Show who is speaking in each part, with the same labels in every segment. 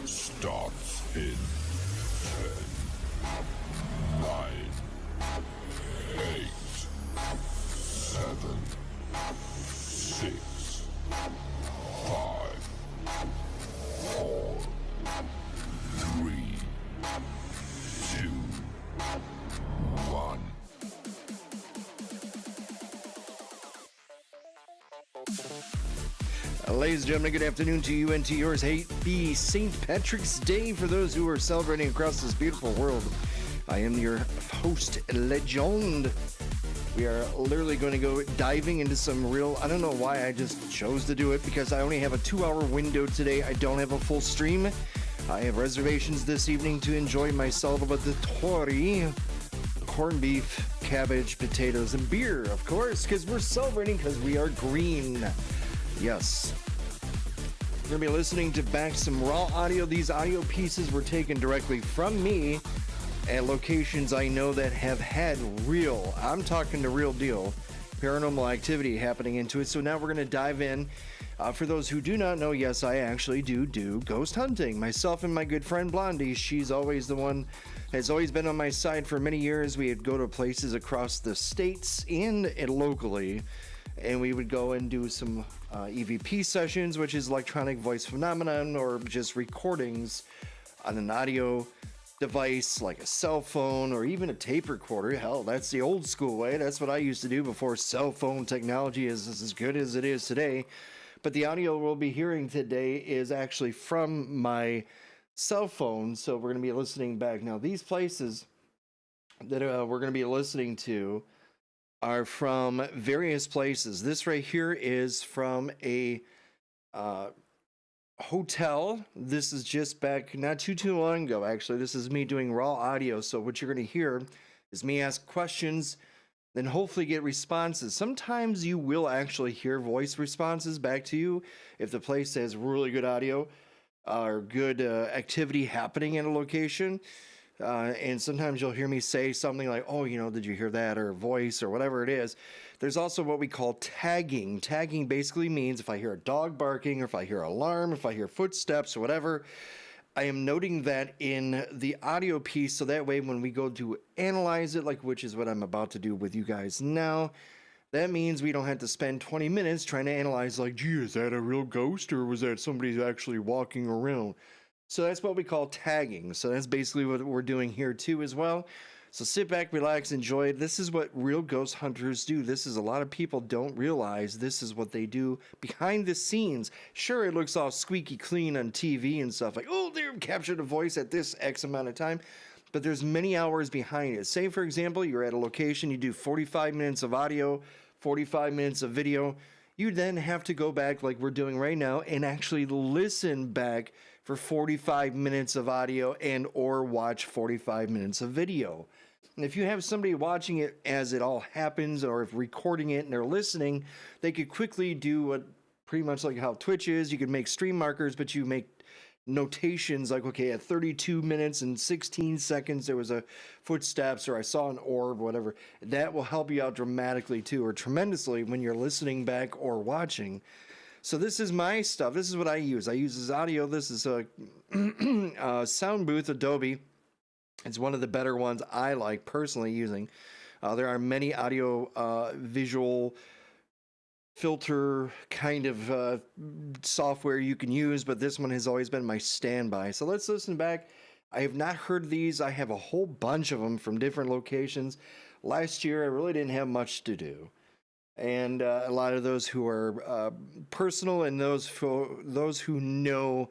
Speaker 1: starts in 10, 9, 8, 7, 6, 5, 4, 3, 2, 1.
Speaker 2: Ladies and gentlemen, good afternoon to you and to yours. Happy St. Patrick's Day for those who are celebrating across this beautiful world. I am your host, Legend. We are literally going to go diving into some real... I don't know why I just chose to do it, because I only have a 2-hour window today. I don't have a full stream. I have reservations this evening to enjoy myself about the Tori, corned beef, cabbage, potatoes, and beer, of course, because we're celebrating because we are green. Yes. We're going to be listening to back some raw audio. These audio pieces were taken directly from me at locations I know that have had real, I'm talking the real deal, paranormal activity happening into it. So now we're going to dive in. For those who do not know, yes, I actually do ghost hunting. Myself and my good friend Blondie, she's always the one, has always been on my side for many years. We would go to places across the states and locally, and we would go and do some EVP sessions, which is electronic voice phenomenon, or just recordings on an audio device like a cell phone or even a tape recorder. Hell, that's the old school way. That's what I used to do before cell phone technology is as good as it is today. But the audio we'll be hearing today is actually from my cell phone, so we're going to be listening back. Now, these places that we're going to be listening to are from various places. This right here is from a hotel. This is just back not too long ago, actually. This is me doing raw audio. So what you're going to hear is me ask questions, then hopefully get responses. Sometimes you will actually hear voice responses back to you if the place has really good audio or good activity happening in a location. And sometimes you'll hear me say something like, oh, did you hear that? Or voice or whatever it is. There's also what we call tagging. Tagging basically means if I hear a dog barking, or if I hear an alarm, if I hear footsteps or whatever, I am noting that in the audio piece. So that way when we go to analyze it, which is what I'm about to do with you guys now, that means we don't have to spend 20 minutes trying to analyze gee, is that a real ghost or was that somebody who's actually walking around? So that's what we call tagging. So that's basically what we're doing here too as well. So sit back, relax, enjoy. This is what real ghost hunters do. This is a lot of people don't realize this is what they do behind the scenes. Sure, it looks all squeaky clean on TV and stuff oh, they captured a voice at this X amount of time. But there's many hours behind it. Say, for example, you're at a location, you do 45 minutes of audio, 45 minutes of video. You then have to go back like we're doing right now and actually listen back for 45 minutes of audio and or watch 45 minutes of video. And if you have somebody watching it as it all happens, or if recording it and they're listening, they could quickly do what pretty much like how Twitch is. You can make stream markers, but you make notations okay, at 32 minutes and 16 seconds there was a footsteps, or I saw an orb, whatever. That will help you out dramatically too, or tremendously, when you're listening back or watching. So this is my stuff. This is what I use. I use this audio. This is a sound booth, Adobe. It's one of the better ones I like personally using. There are many audio visual filter kind of software you can use, but this one has always been my standby. So let's listen back. I have not heard these. I have a whole bunch of them from different locations. Last year, I really didn't have much to do. And a lot of those who are personal, and those who know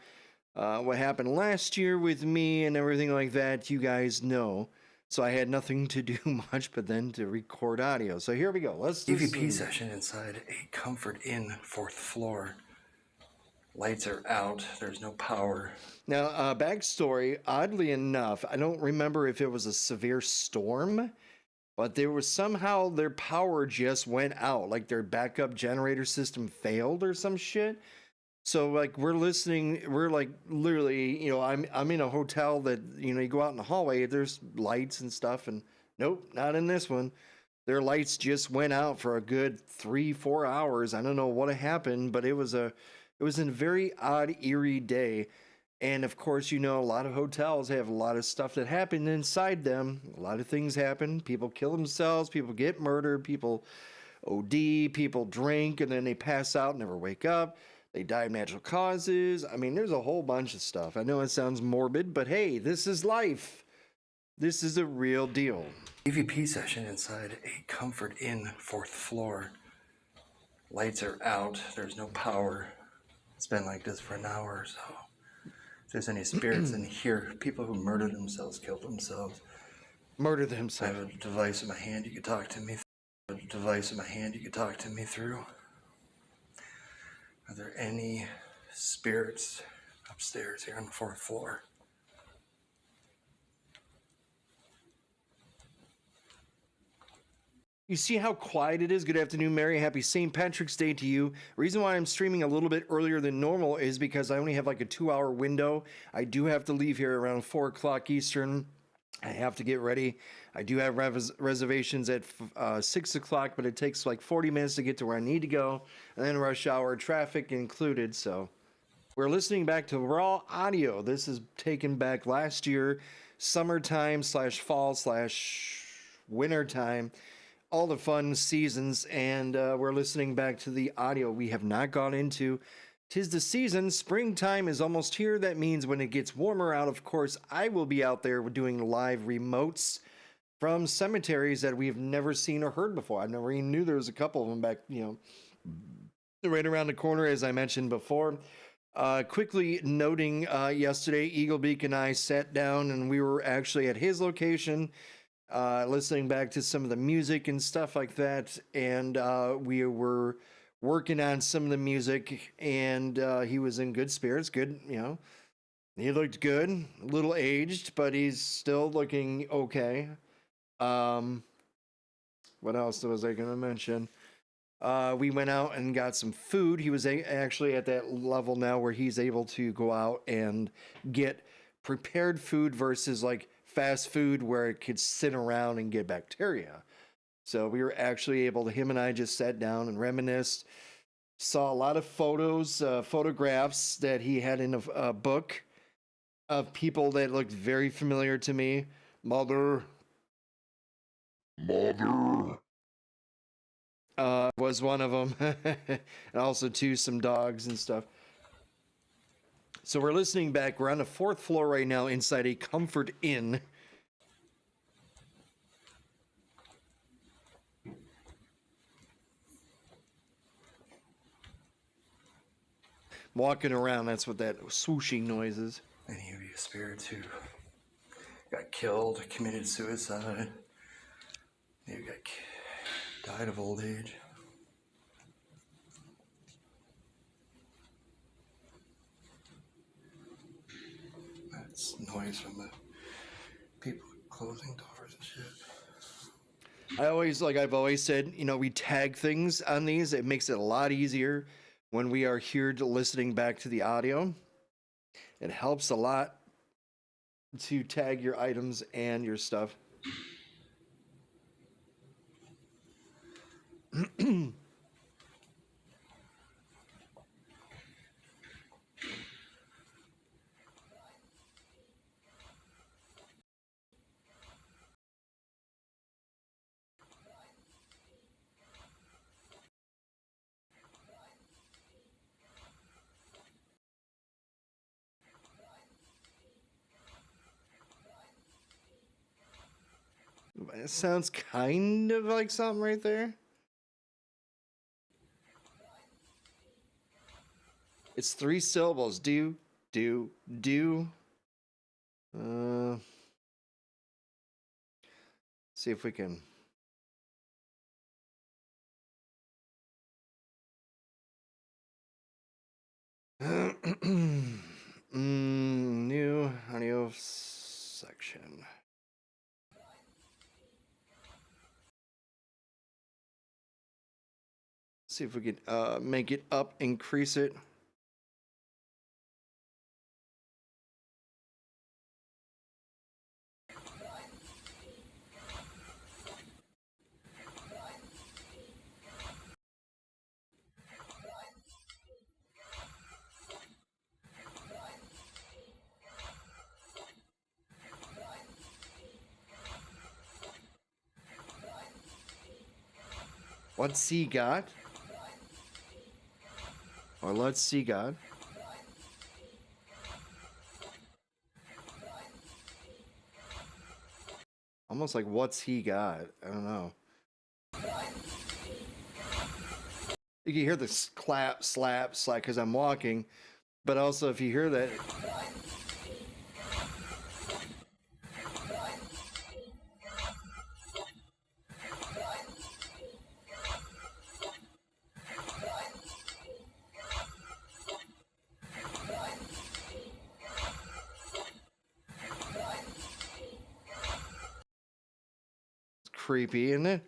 Speaker 2: what happened last year with me and everything like that, you guys know. So I had nothing to do much but then to record audio. So here we go. Let's do
Speaker 3: EVP session inside a Comfort Inn, 4th floor. Lights are out. There's no power.
Speaker 2: Now, backstory, oddly enough, I don't remember if it was a severe storm, but there was somehow their power just went out. Their backup generator system failed or some shit. So we're listening, we're literally, I'm in a hotel that, you go out in the hallway, there's lights and stuff, and nope, not in this one. Their lights just went out for a good 3-4 hours. I don't know what happened, but it was a very odd, eerie day. And of course, you know, a lot of hotels have a lot of stuff that happened inside them. A lot of things happen. People kill themselves, people get murdered, people OD, people drink and then they pass out, never wake up. They die of natural causes. I mean, there's a whole bunch of stuff. I know it sounds morbid, but hey, this is life. This is a real deal.
Speaker 3: EVP session inside a Comfort Inn, 4th floor. Lights are out. There's no power. It's been like this for an hour or so. If there's any spirits in here, people who murdered themselves, killed themselves.
Speaker 2: Murdered
Speaker 3: I
Speaker 2: themselves.
Speaker 3: have a device in my hand you could talk to me through. Are there any spirits upstairs here on the 4th floor?
Speaker 2: You see how quiet it is? Good afternoon, Mary. Happy St. Patrick's Day to you. Reason why I'm streaming a little bit earlier than normal is because I only have like a 2-hour window. I do have to leave here around 4 o'clock Eastern. I have to get ready. I do have reservations at 6 o'clock, but it takes like 40 minutes to get to where I need to go, and then rush hour traffic included. So we're listening back to raw audio. This is taken back last year, summertime / fall / winter time, all the fun seasons, and we're listening back to the audio we have not gone into. 'Tis the season. Springtime is almost here. That means when it gets warmer out, of course, I will be out there doing live remotes from cemeteries that we've never seen or heard before. I never even knew there was a couple of them back, right around the corner, as I mentioned before. Quickly noting, yesterday, Eagle Beak and I sat down and we were actually at his location, listening back to some of the music and stuff like that. And we were working on some of the music, and he was in good spirits. Good, he looked good, a little aged, but he's still looking okay. What else was I going to mention? We went out and got some food. He was actually at that level now where he's able to go out and get prepared food versus like fast food where it could sit around and get bacteria. So we were actually able to, him and I just sat down and reminisced, saw a lot of photographs that he had in a book of people that looked very familiar to me. Mother was one of them. And also too, some dogs and stuff. So we're listening back. We're on the 4th floor right now inside a Comfort Inn. Walking around, that's what that swooshing noise is.
Speaker 3: Any of you spirits who got killed, committed suicide, maybe died of old age. That's noise from the people closing doors and shit.
Speaker 2: I've always said, we tag things on these. It makes it a lot easier when we are here listening back to the audio. It helps a lot to tag your items and your stuff. It sounds kind of like something right there. It's 3 syllables. Do. See if we can. New audio section. See if we can make it up, increase it. What's he got? Or let's see God. Almost like what's he got? I don't know. You can hear the clap, slap, slap because I'm walking, but also if you hear that. It's creepy, isn't it?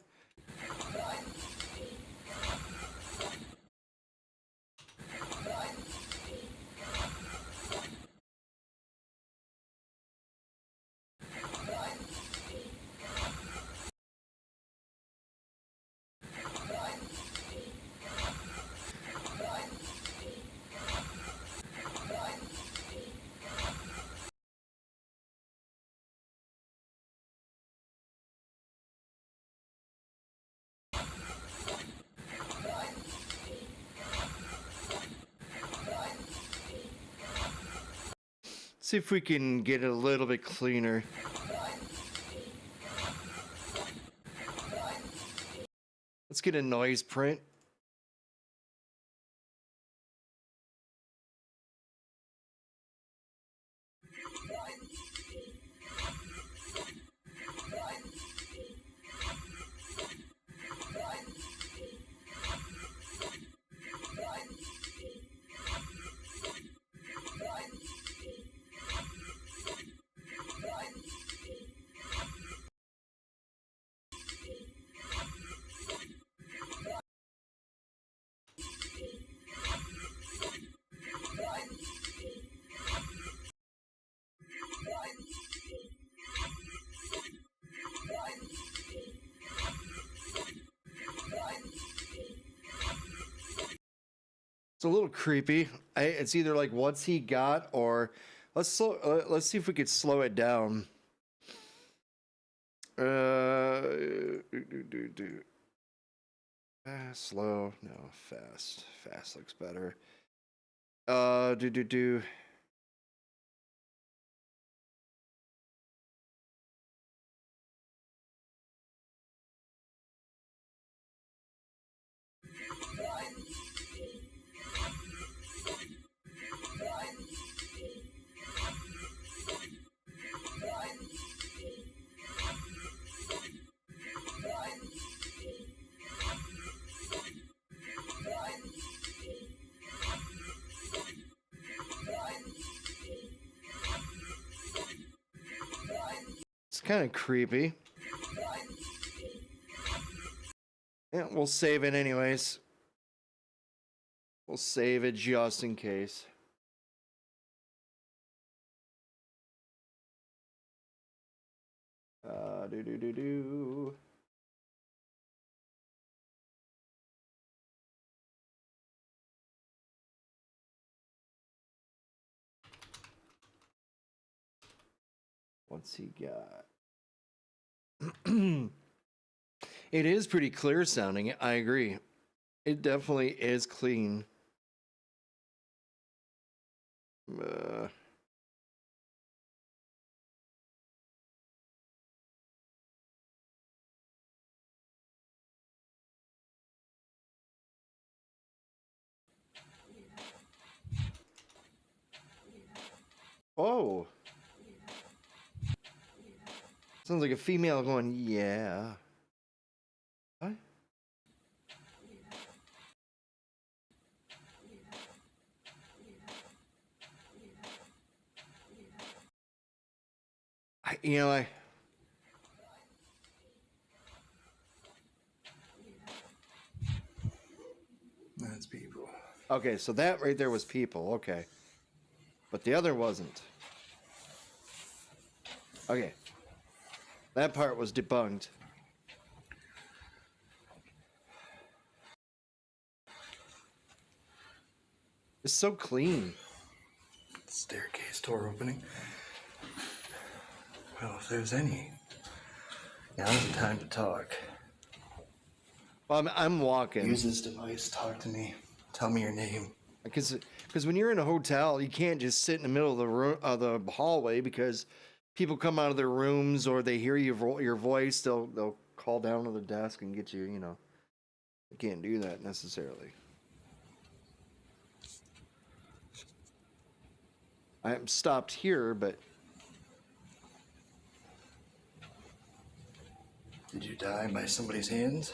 Speaker 2: See if we can get it a little bit cleaner. Let's get a noise print. It's a little creepy. It's either like what's he got or let's see if we could slow it down. Slow, no, fast. Fast looks better. Do. It's kind of creepy. Yeah, we'll save it anyways. We'll save it just in case. Do. What's he got? It is pretty clear sounding. I agree. It definitely is clean. Oh. Sounds like a female going, yeah. What? I
Speaker 3: That's people.
Speaker 2: Okay, so that right there was people, okay. But the other wasn't. Okay. That part was debunked. It's so clean.
Speaker 3: Staircase door opening. Well, if there's any, now's the time to talk.
Speaker 2: Well, I'm walking.
Speaker 3: Use this device. Talk to me. Tell me your name.
Speaker 2: Because when you're in a hotel, you can't just sit in the middle of the room of the hallway because people come out of their rooms or they hear your voice. They'll call down to the desk and get you. You know, you can't do that necessarily. I am stopped here, but
Speaker 3: Did you die by somebody's hands?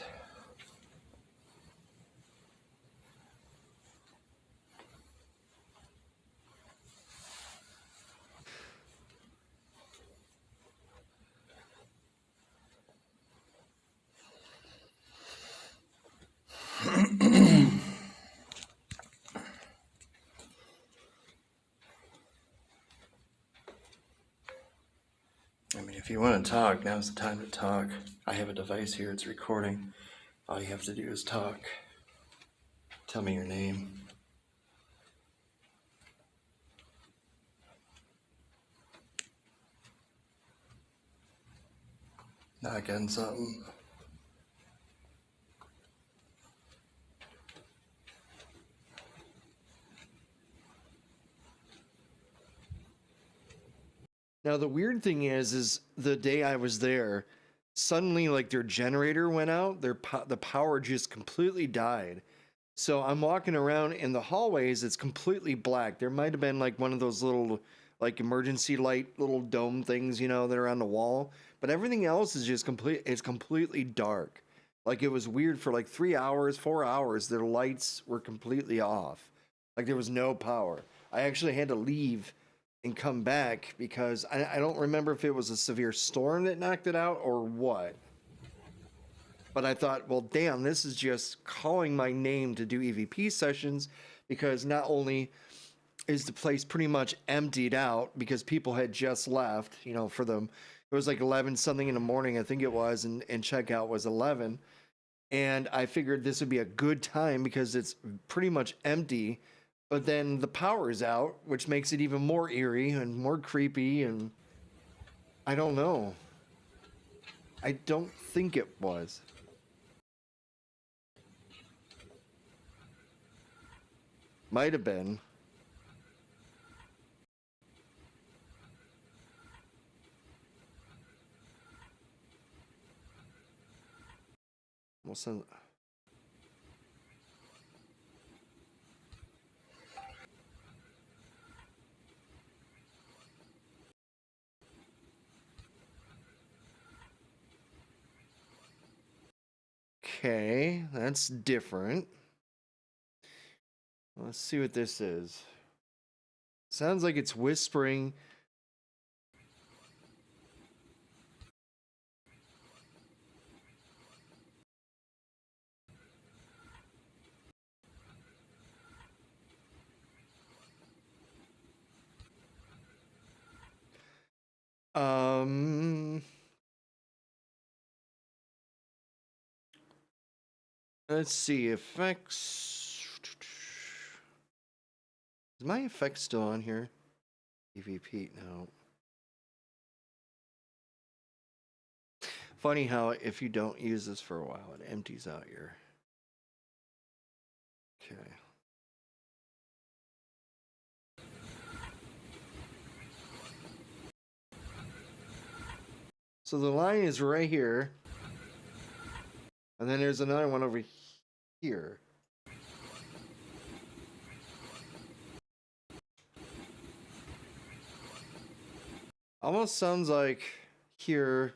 Speaker 3: I mean, if you want to talk, now's the time to talk. I have a device here, it's recording. All you have to do is talk. Tell me your name. Knock on something.
Speaker 2: now the weird thing is the day I was there, suddenly like their generator went out. The power just completely died. So I'm walking around in the hallways. It's completely black. There might have been like one of those little like emergency light little dome things, you know, that are on the wall. But everything else is just it's completely dark. Like it was weird for like 3 hours, 4 hours. Their lights were completely off. Like there was no power. I actually had to leave and come back because I don't remember if it was a severe storm that knocked it out or what. But I thought, well, damn, this is just calling my name to do EVP sessions because not only is the place pretty much emptied out because people had just left, you know, it was like 11 something in the morning, I think it was, and checkout was 11. And I figured this would be a good time because it's pretty much empty, but then the power is out, which makes it even more eerie and more creepy. And I don't know. I don't think it was. Might have been. We'll send. Okay, that's different. Let's see what this is. Sounds like it's whispering. Um, let's see, effects. Is my effect still on here? EVP, no. Funny how if you don't use this for a while, it empties out your. Okay. So the line is right here. And then there's another one over here. Almost sounds like here.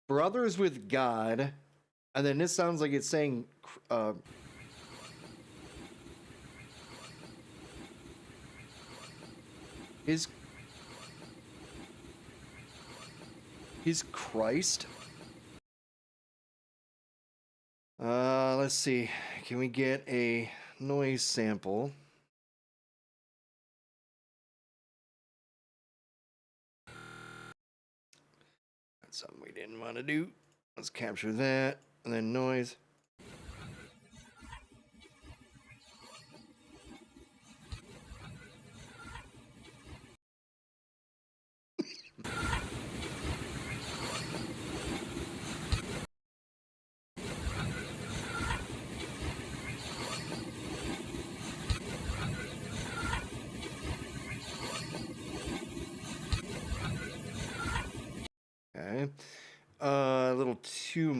Speaker 2: Brothers with God. And then this sounds like it's saying Is Christ? Let's see. Can we get a noise sample? That's something we didn't want to do. Let's capture that and then noise.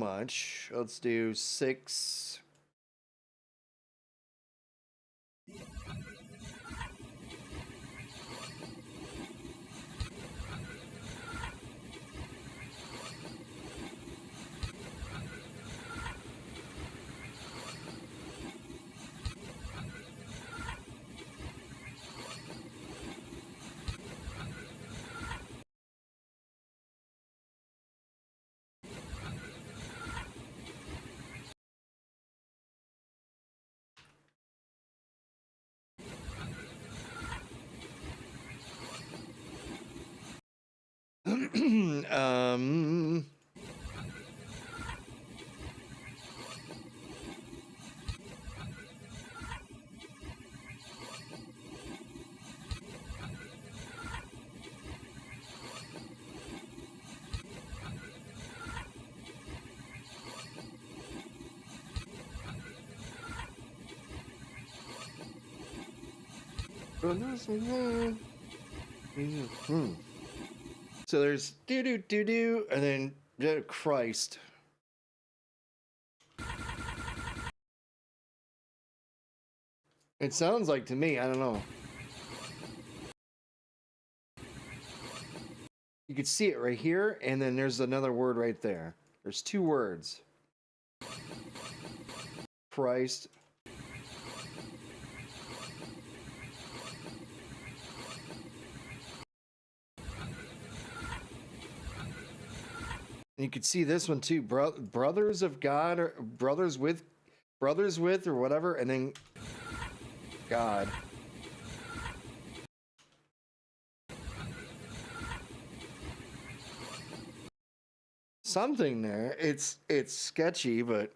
Speaker 2: much. Let's do 6. um, so there's do, and then Christ. It sounds like to me, I don't know. You can see it right here, and then there's another word right there. There's 2 words. Christ. And you can see this one too, brothers of God, or brothers with, or whatever, and then God. Something there. It's sketchy, but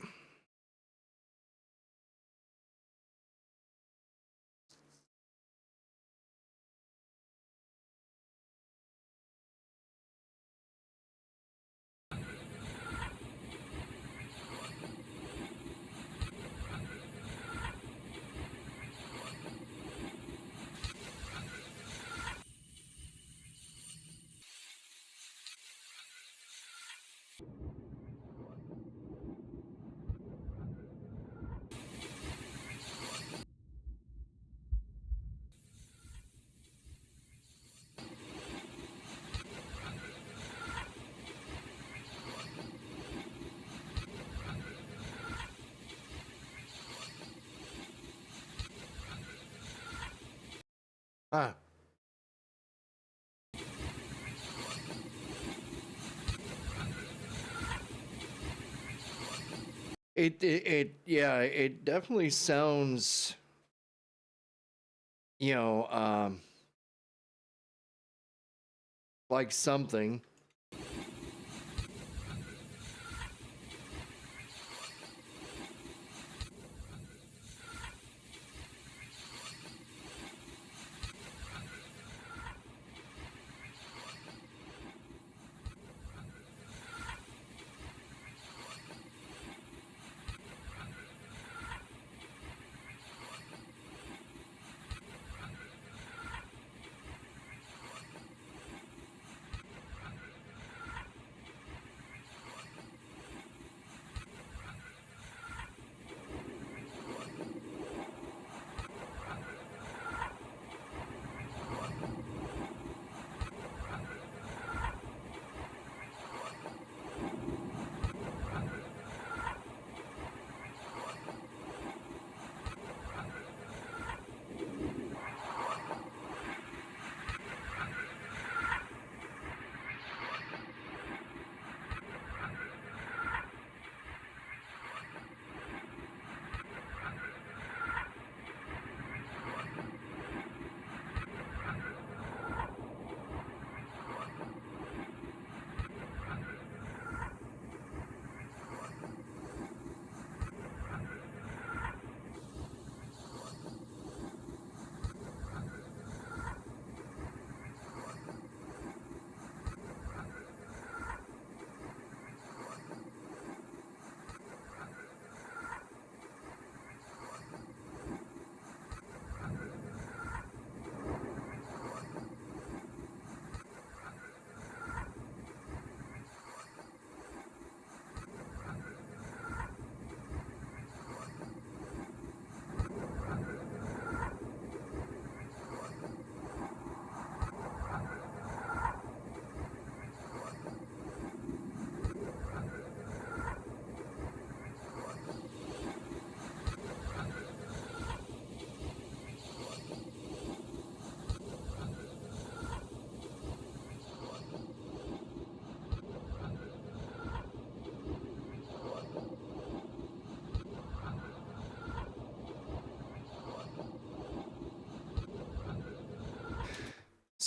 Speaker 2: ah. Yeah, it definitely sounds, you know, like something.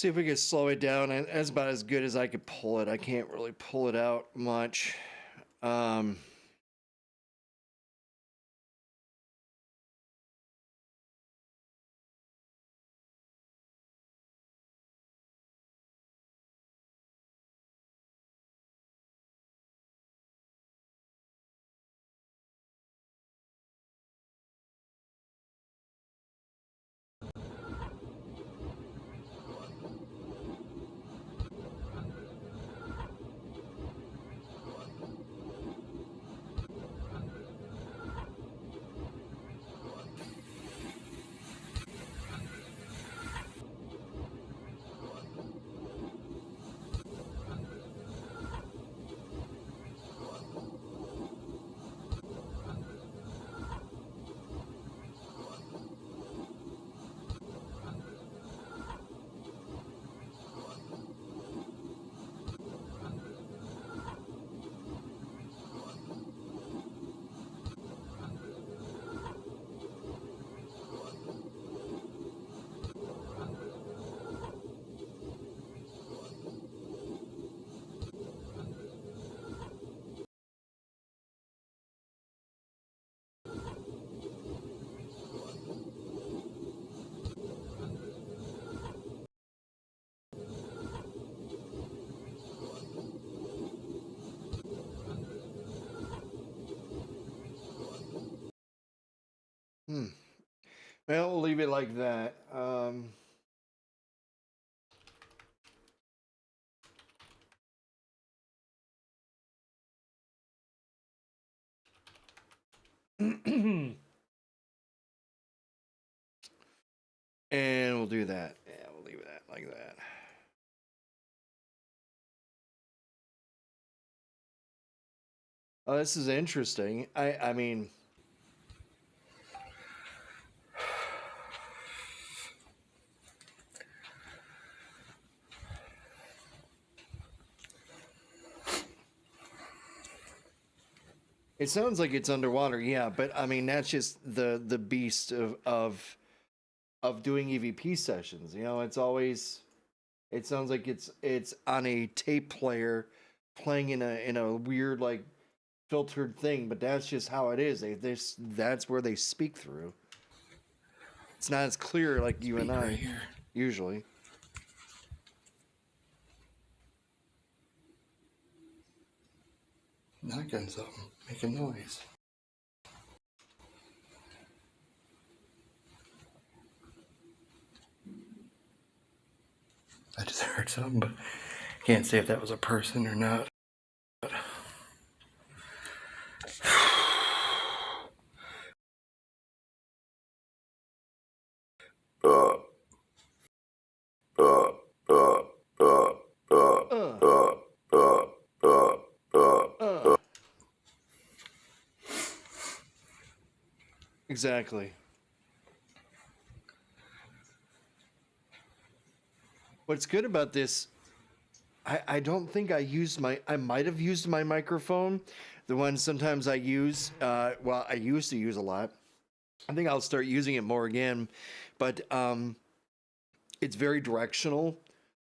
Speaker 2: See if we can slow it down. And that's about as good as I could pull it. I can't really pull it out much. Well, we'll leave it like that. And we'll do that. Yeah, we'll leave that like that. Oh, this is interesting. I mean, it sounds like it's underwater, yeah, but I mean that's just the beast of doing EVP sessions. You know, it's always, it sounds like it's on a tape player playing in a weird like filtered thing, but that's just how it is. That's where they speak through. It's not as clear like you and
Speaker 3: Speak
Speaker 2: I
Speaker 3: right here.
Speaker 2: usually.
Speaker 3: Knocking something, making noise. I just heard something, but can't say if that was a person or not.
Speaker 2: Exactly. What's good about this, I don't think I might have used my microphone. The one sometimes I use, well, I used to use a lot. I think I'll start using it more again, but it's very directional.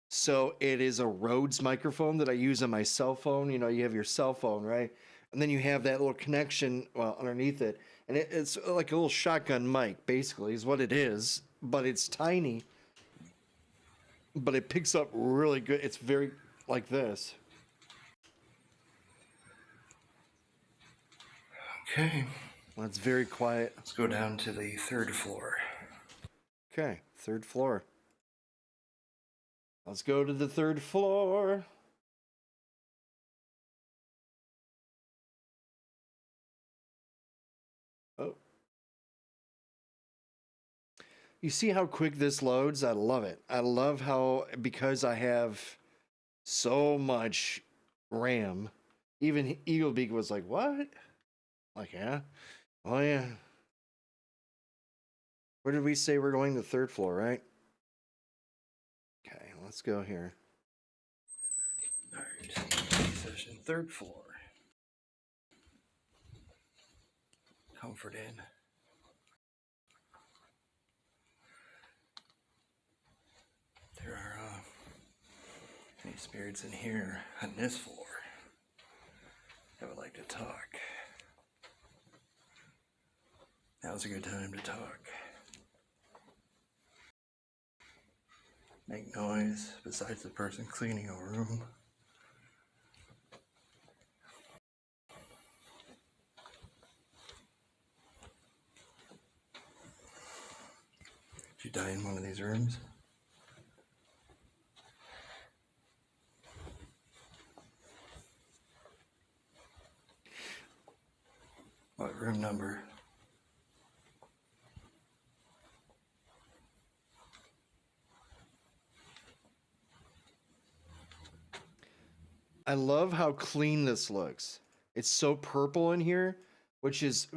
Speaker 2: So it is a Rhodes microphone that I use on my cell phone. You know, you have your cell phone, right? And then you have that little connection, well, underneath it. And it's like a little shotgun mic, basically, is what it is. But it's tiny. But it picks up really good. It's very like this.
Speaker 3: Okay,
Speaker 2: Well, it's very quiet.
Speaker 3: let's go down to the 3rd floor.
Speaker 2: Okay, 3rd floor. Let's go to the 3rd floor. Oh. You see how quick this loads? I love it. I love how, because I have so much RAM, even Eagle Beak was like, what? Like, yeah. Oh, yeah. Where did we say we're going? The 3rd floor, right? Okay, let's go here.
Speaker 3: Alright, session 3rd floor. Comfort Inn. There are spirits in here on this floor that would like to talk. Now's a good time to talk. Make noise besides the person cleaning a room. Did you die in one of these rooms? What room number?
Speaker 2: I love how clean this looks. It's so purple in here, which is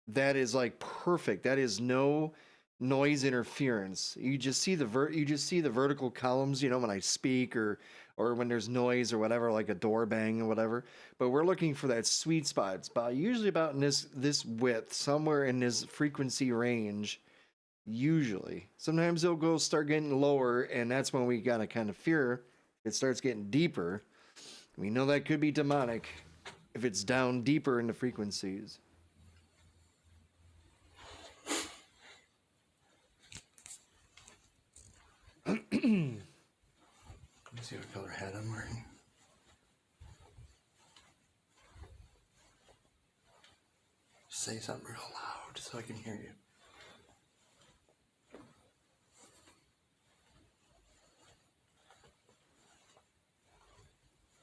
Speaker 2: that is like perfect. That is no noise interference. You just see the vertical columns, you know, when I speak or when there's noise or whatever, like a door bang or whatever. But we're looking for that sweet spot. It's about usually about in this width, somewhere in this frequency range. Usually, sometimes it'll go start getting lower, and that's when we gotta kind of fear it starts getting deeper. We know that could be demonic if it's down deeper in the frequencies.
Speaker 3: Let me see what color hat I'm wearing. Say something real loud so I can hear you.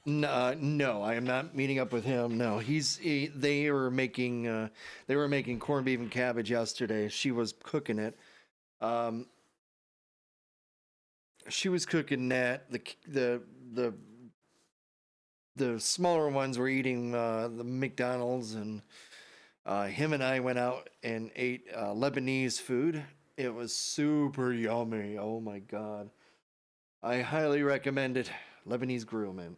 Speaker 2: No, I am not meeting up with him. No, they were making corned beef and cabbage yesterday. She was cooking it. She was cooking that. The smaller ones were eating the McDonald's, and him and I went out and ate Lebanese food. It was super yummy. Oh my god. I highly recommend it. Lebanese grill, man.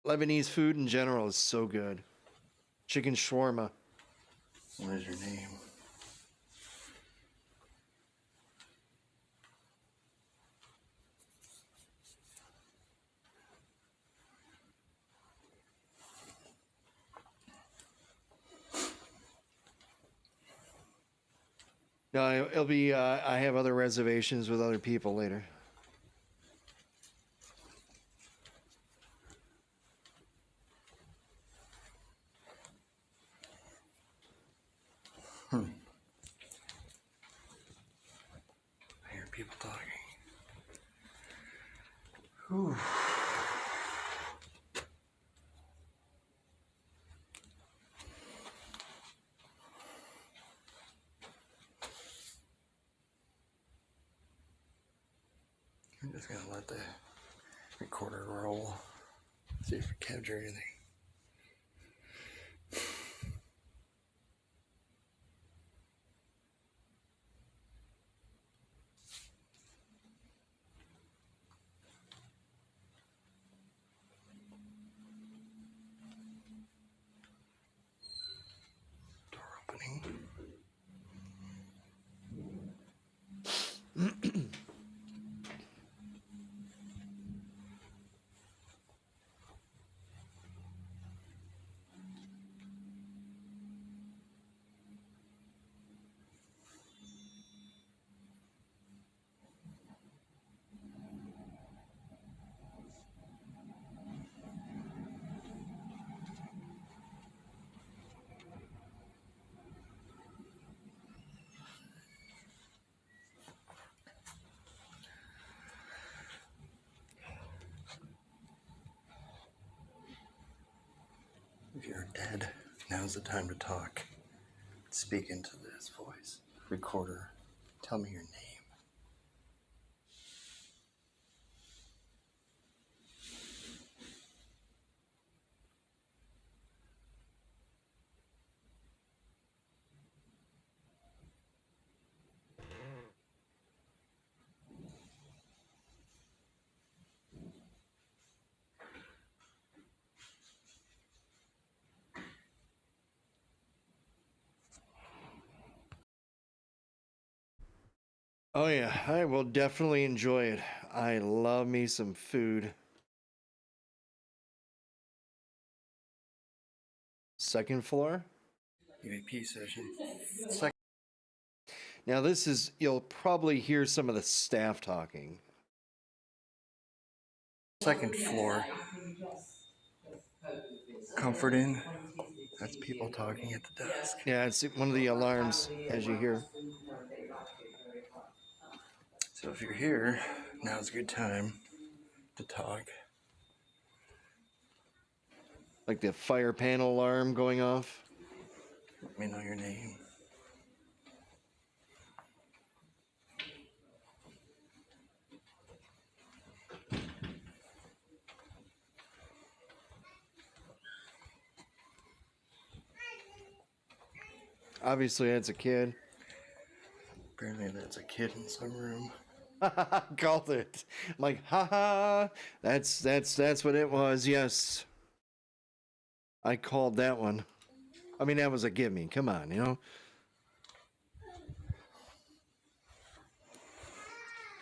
Speaker 2: Lebanese food in general is so good. Chicken shawarma.
Speaker 3: What is your name?
Speaker 2: No, it'll be. I have other reservations with other people later.
Speaker 3: I hear people talking. Whew. I'm just gonna let the recorder roll. See if we capture anything. Door opening. If you're dead, now's the time to talk. Speak into this voice. Recorder, tell me your name.
Speaker 2: Oh yeah, I will definitely enjoy it. I love me some food. Second floor.
Speaker 3: EVP session. Second
Speaker 2: Now this is, you'll probably hear some of the staff talking.
Speaker 3: floor. Comfort Inn. That's people talking at the desk.
Speaker 2: Yeah, it's one of the alarms, as you hear.
Speaker 3: So if you're here, now's a good time to talk.
Speaker 2: Like the fire panel alarm going off.
Speaker 3: Let me know your name.
Speaker 2: Obviously, that's a kid.
Speaker 3: Apparently that's a kid in some room.
Speaker 2: Called it. I'm like, haha. That's what it was. Yes, I called that one. I mean, that was a gimme. Come on, you know.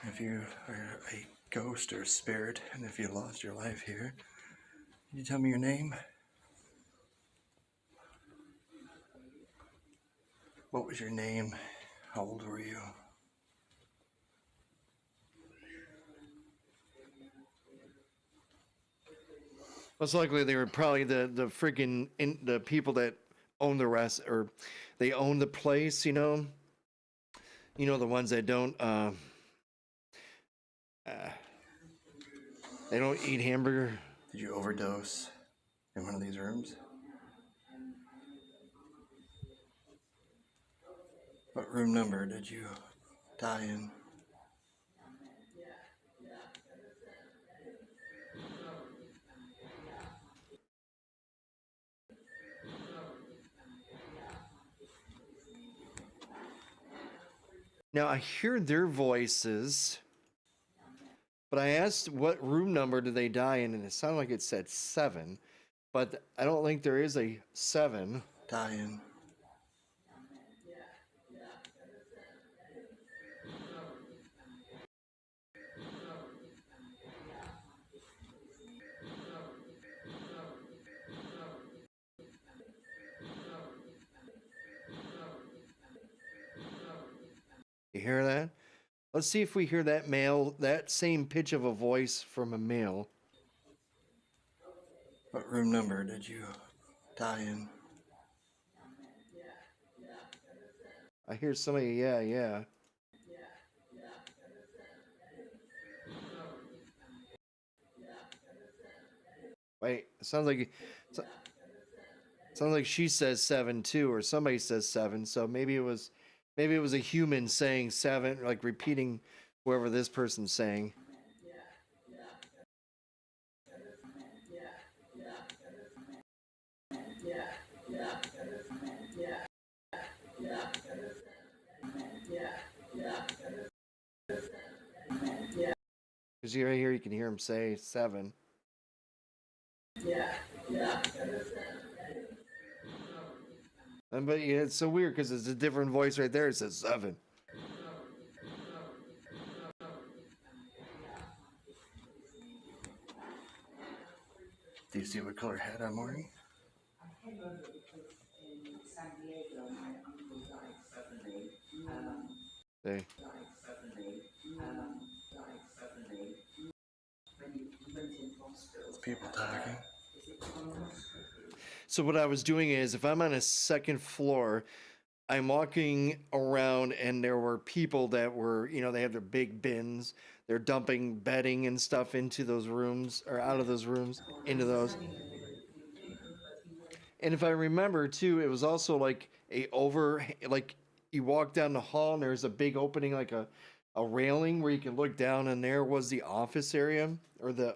Speaker 3: If you are a ghost or spirit, and if you lost your life here, can you tell me your name? What was your name? How old were you?
Speaker 2: Most likely, they were probably the freaking the people that own the rest, or they own the place. You know, the ones that don't. They don't eat hamburger.
Speaker 3: Did you overdose in one of these rooms? What room number did you die in?
Speaker 2: Now I hear their voices, but I asked what room number did they die in, and it sounded like it said 7, but I don't think there is a 7.
Speaker 3: Die in.
Speaker 2: You hear that? Let's see if we hear that same pitch of a voice from a male.
Speaker 3: What room number did you die in?
Speaker 2: I hear somebody, yeah. Wait, it sounds like she says 7 too, or somebody says 7. So maybe it was a human saying 7, like repeating whoever this person's saying. Because right here, you can hear him say 7. But yeah, it's so weird because it's a different voice right there. It says 7.
Speaker 3: Do you see what color hat I'm wearing?
Speaker 2: Hey.
Speaker 3: It's people talking.
Speaker 2: So what I was doing is, if I'm on a second floor, I'm walking around, and there were people that were, they have their big bins. They're dumping bedding and stuff into those rooms, or out of those rooms, into those. And if I remember too, it was also like like you walk down the hall and there's a big opening, like a railing where you can look down, and there was the office area, or the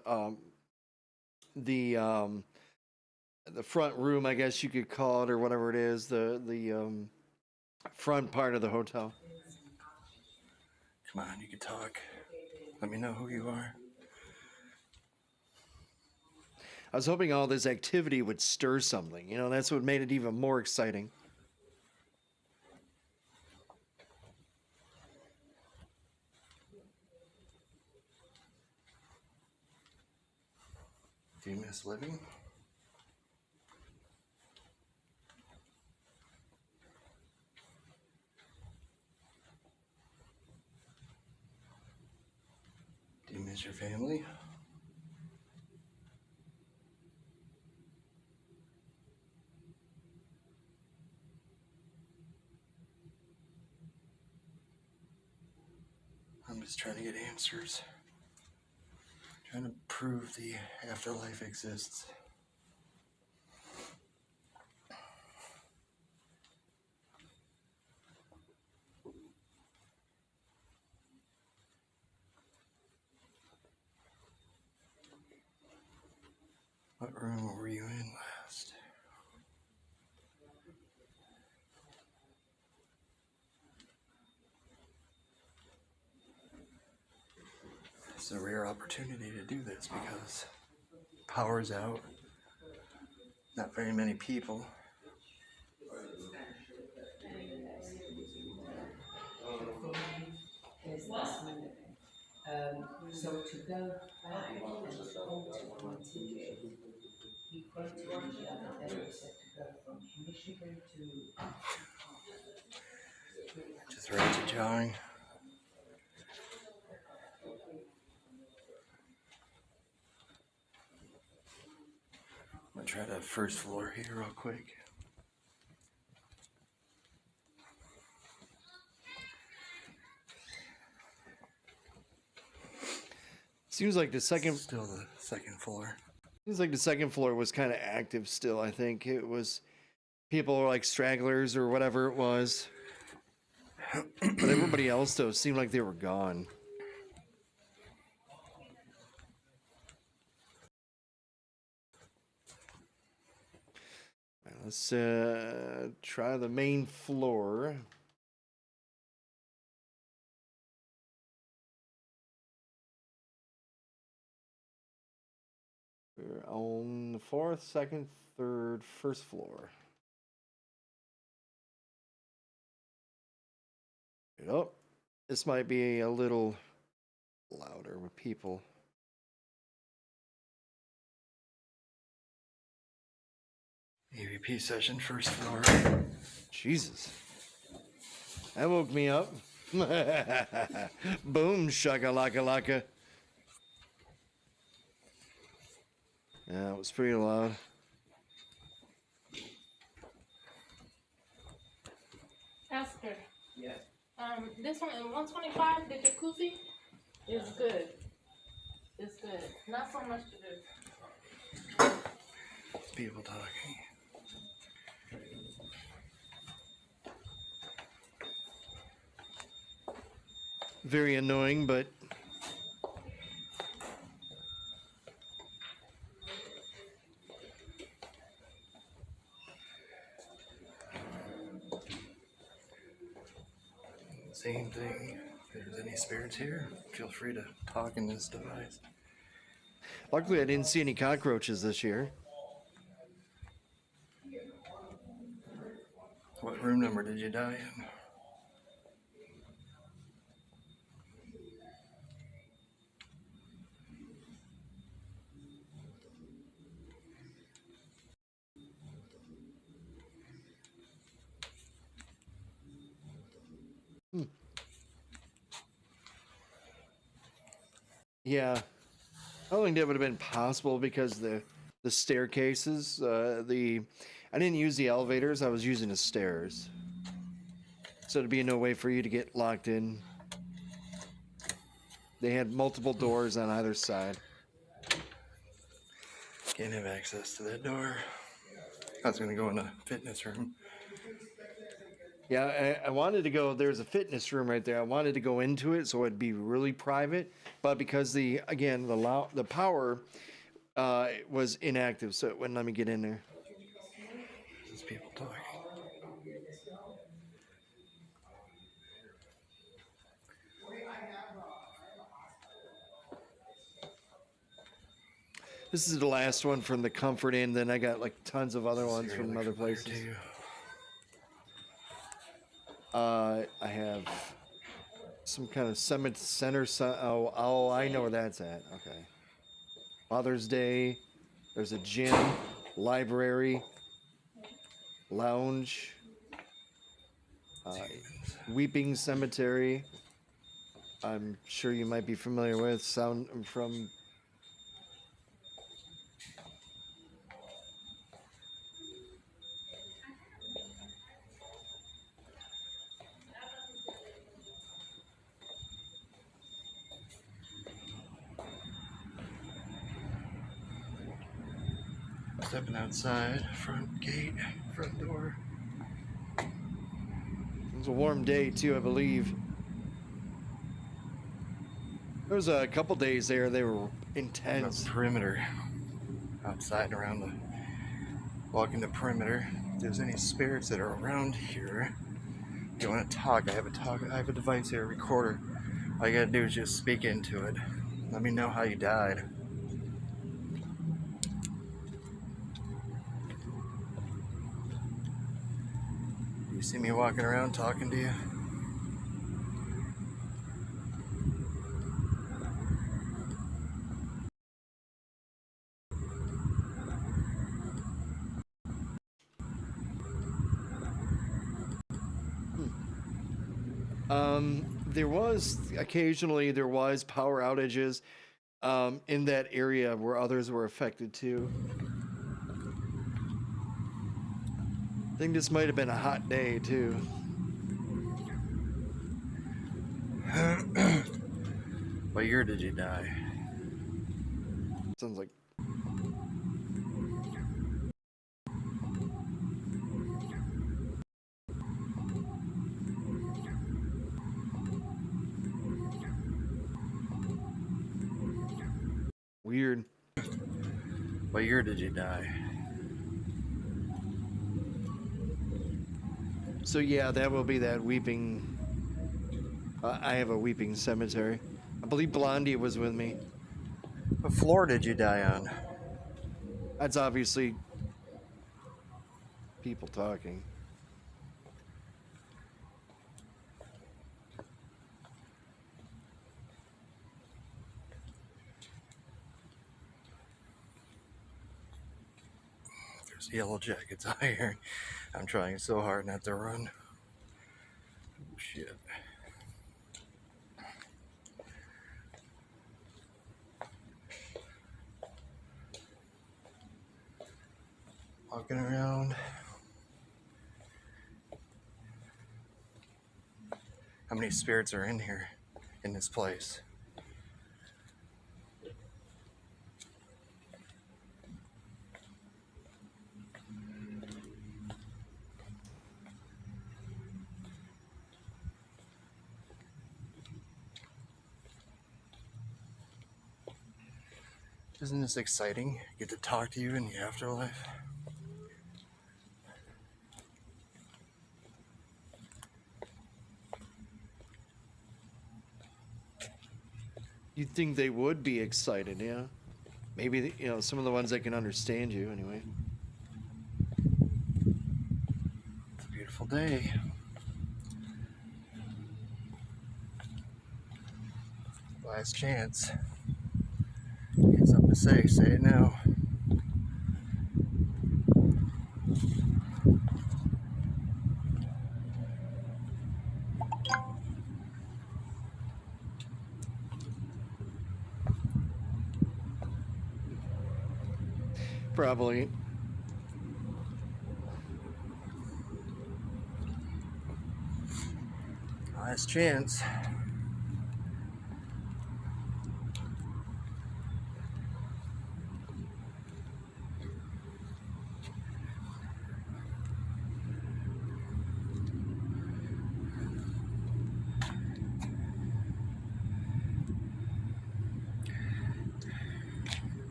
Speaker 2: front room, I guess you could call it, or whatever it is, the front part of the hotel.
Speaker 3: Come on, you can talk. Let me know who you are.
Speaker 2: I was hoping all this activity would stir something. That's what made it even more exciting.
Speaker 3: Do you miss living? Do you miss your family? I'm just trying to get answers. Trying to prove the afterlife exists. What room were you in last? It's a rare opportunity to do this because power's out. Not very many people.
Speaker 4: So to go back and to continue, he quoted me the other day, he said to go from Michigan to
Speaker 3: Just right to jawing. I'm gonna try the first floor here real quick.
Speaker 2: Seems like the second
Speaker 3: Still the second floor.
Speaker 2: seems like the second floor was kind of active still. I think it was people were like stragglers or whatever it was. But everybody else though seemed like they were gone. All right, let's try the main floor. We're on the fourth, second, third, first floor. Oh, this might be a little louder with people.
Speaker 3: EVP session, first floor.
Speaker 2: Jesus. That woke me up. Boom, shaka laka laka. Yeah, it was pretty loud.
Speaker 5: Oscar. Yeah. This one in 125, the jacuzzi is good. It's good. Not so much to do.
Speaker 3: People talking.
Speaker 2: Very annoying, but
Speaker 3: Same thing. If there's any spirits here, feel free to talk in this device.
Speaker 2: luckily I didn't see any cockroaches this year.
Speaker 3: What room number did you die in?
Speaker 2: Yeah, I don't think that would have been possible because the staircases, I didn't use the elevators. I was using the stairs, so there'd be no way for you to get locked in. They had multiple doors on either side.
Speaker 3: Can't have access to that door. I was gonna go in a fitness room.
Speaker 2: Yeah, I wanted to go. There's a fitness room right there. I wanted to go into it so it'd be really private, but because the power was inactive, so it wouldn't let me get in there.
Speaker 3: There's people talking.
Speaker 2: This is the last one from the Comfort Inn. Then I got like tons of other ones from other places. I have some kind of summit center. Oh, I know where that's at. Okay. Father's Day. There's a gym, library, lounge, weeping cemetery. I'm sure you might be familiar with sound from.
Speaker 3: Stepping outside, front gate, front door.
Speaker 2: It was a warm day too, I believe. There was a couple days there they were intense.
Speaker 3: The perimeter. Outside and around the walking the perimeter. If there's any spirits that are around here, if you want to talk, I have a device here, a recorder. All you gotta do is just speak into it. Let me know how you died. You see me walking around talking to you?
Speaker 2: There was occasionally there was power outages in that area where others were affected too. I think this might have been a hot day too.
Speaker 3: What year did you die?
Speaker 2: Sounds like weird.
Speaker 3: What year did you die?
Speaker 2: So yeah, that will be that weeping. I have a weeping cemetery. I believe Blondie was with me.
Speaker 3: What floor did you die on?
Speaker 2: That's obviously people talking.
Speaker 3: There's yellow jackets out here. I'm trying so hard not to run. Oh, shit. Walking around. How many spirits are in here, in this place? Isn't this exciting? Get to talk to you in the afterlife.
Speaker 2: You'd think they would be excited, yeah? Maybe, some of the ones that can understand you, anyway.
Speaker 3: It's a beautiful day. Last chance. You got something to say it now.
Speaker 2: Probably.
Speaker 3: Last chance.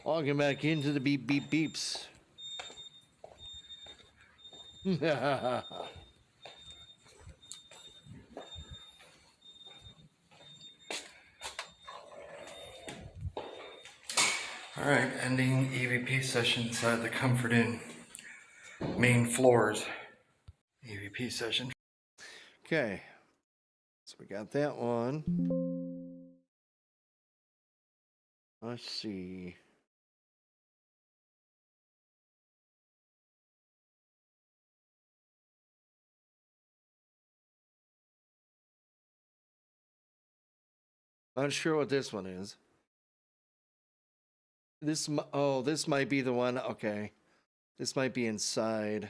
Speaker 2: Logging back into the beep beep beeps.
Speaker 3: All right, ending EVP session inside the Comfort Inn. main floors. EVP session.
Speaker 2: Okay. So we got that one. Let's see. Not sure what this one is. This might be the one. Okay. This might be inside.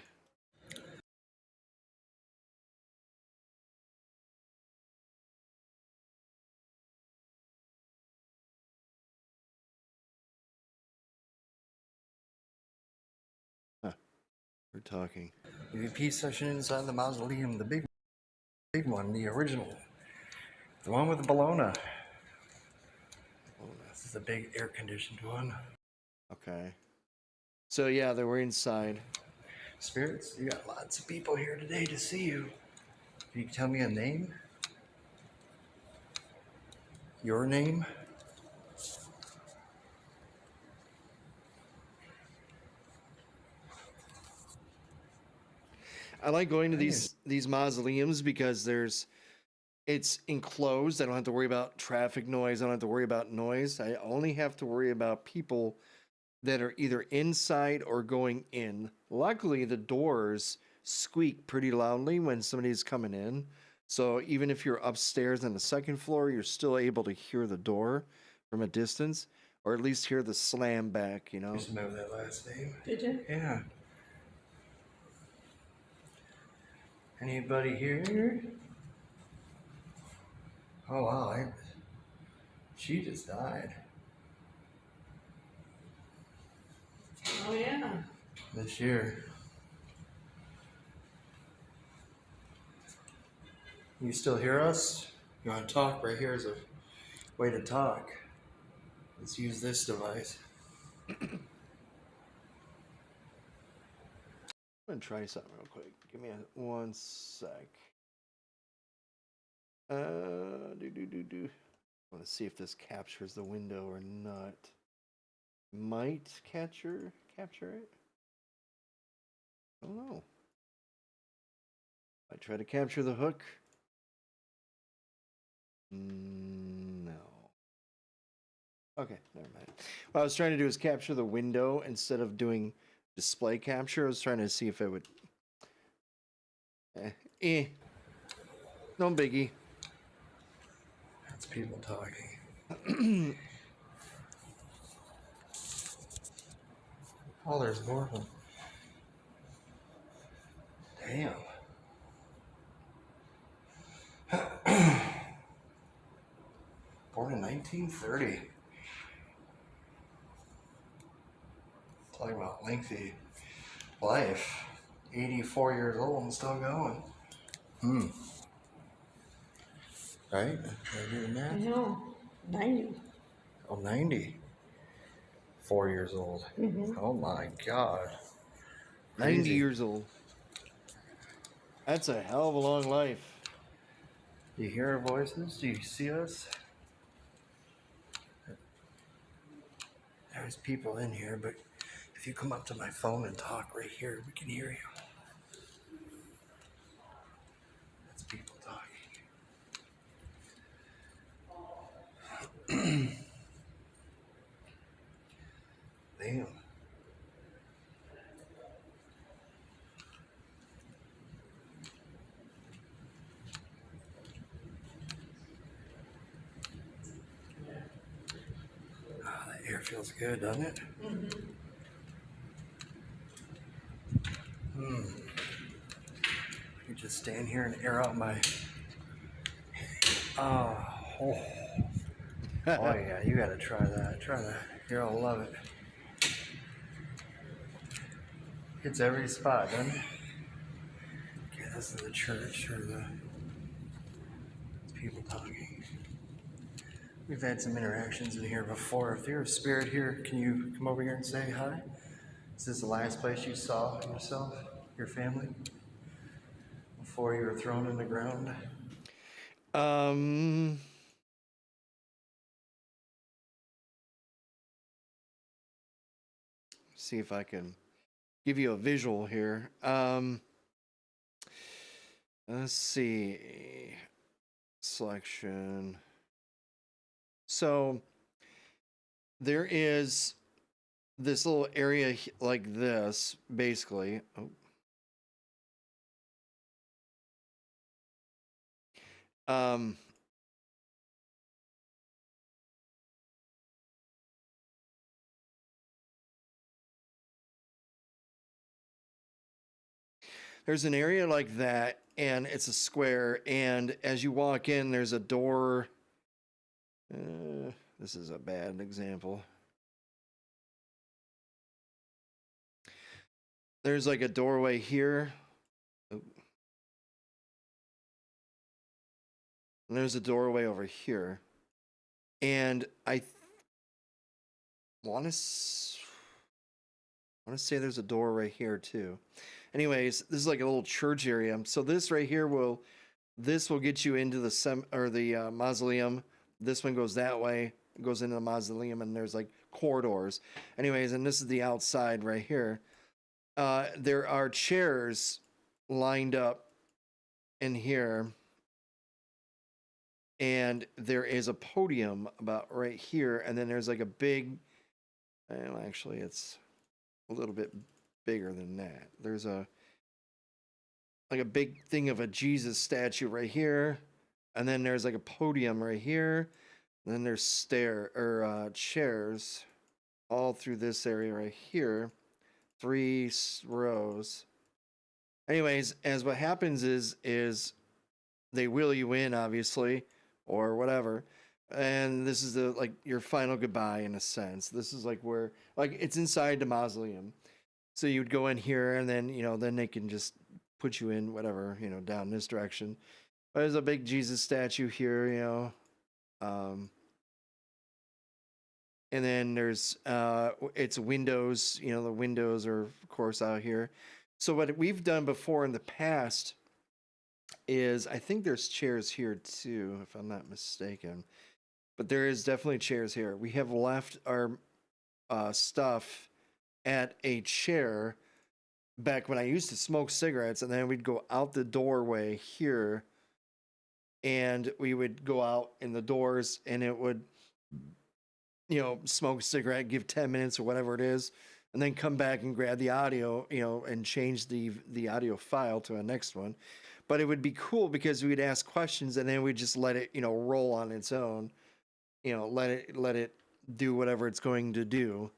Speaker 2: Huh. We're talking.
Speaker 3: EVP session inside the mausoleum, the big one, the original. The one with the Bologna. This is a big air-conditioned one.
Speaker 2: Okay. So yeah, they were inside.
Speaker 3: Spirits, you got lots of people here today to see you. Can you tell me a name? Your name?
Speaker 2: I like going to these mausoleums because it's enclosed. I don't have to worry about traffic noise. I don't have to worry about noise. I only have to worry about people that are either inside or going in. Luckily, the doors squeak pretty loudly when somebody's coming in. So even if you're upstairs on the second floor, you're still able to hear the door from a distance, or at least hear the slam back, you know?
Speaker 3: I used to know that last name.
Speaker 4: Did you?
Speaker 3: Yeah. Anybody here? Oh wow, she just died
Speaker 4: Oh, yeah.
Speaker 3: this year. You still hear us? You want to talk? Right here is a way to talk. Let's use this device.
Speaker 2: I'm gonna try something real quick. Give me one sec. I want to see if this captures the window or not. Might capture it. I don't know. I try to capture the hook. No. Okay, never mind. What I was trying to do is capture the window instead of doing display capture. I was trying to see if it would. No biggie.
Speaker 3: That's people talking. Oh, there's more of them. Damn. Born in 1930. Talking about lengthy life. 84 years old and still going. Right? Did I do the
Speaker 4: I
Speaker 3: math?
Speaker 4: know. 90.
Speaker 3: Oh, 90. 4 years old. Oh my God.
Speaker 2: 90
Speaker 3: Crazy.
Speaker 2: years old. That's a hell of a long life.
Speaker 3: Do you hear our voices? Do you see us? There's people in here, but if you come up to my phone and talk right here, we can hear you. That's people talking. Damn. Ah, that air feels good, doesn't it? You just stand here and air out my. Oh, oh yeah, you gotta try that. Try that. You're gonna love it. Hits every spot, doesn't it? Okay, this is the church or the people talking. We've had some interactions in here before. If you're a spirit here, can you come over here and say hi? Is this the last place you saw yourself, your family, before you were thrown in the ground?
Speaker 2: See if I can give you a visual here. Let's see. Selection. So there is this little area like this, basically. Oh. Um, there's an area like that, and it's a square. And as you walk in, there's a door. This is a bad example. There's like a doorway here. Oh. And there's a doorway over here. And I want to say there's a door right here too. Anyways, this is like a little church area. So this right here will get you into the mausoleum. This one goes that way, goes into the mausoleum, and there's like corridors. Anyways, and this is the outside right here. There are chairs lined up in here, and there is a podium about right here, and then there's like a big. Well, actually, it's a little bit bigger than that. There's a big thing of a Jesus statue right here, and then there's like a podium right here, and then there's chairs all through this area right here, 3 rows. Anyways, as what happens is they wheel you in, obviously, or whatever, and this is your final goodbye in a sense. This is like where it's inside the mausoleum. So you would go in here, and then then they can just put you in whatever, down this direction. But there's a big Jesus statue here, and then there's it's windows. The windows are of course out here. So what we've done before in the past is, I think there's chairs here too, if I'm not mistaken. But there is definitely chairs here. We have left our stuff at a chair back when I used to smoke cigarettes, and then we'd go out the doorway here, and we would go out in the doors, and it would, smoke a cigarette, give 10 minutes or whatever it is, and then come back and grab the audio, and change the audio file to a next one. But it would be cool because we'd ask questions, and then we'd just let it, roll on its own. Let it do whatever it's going to do.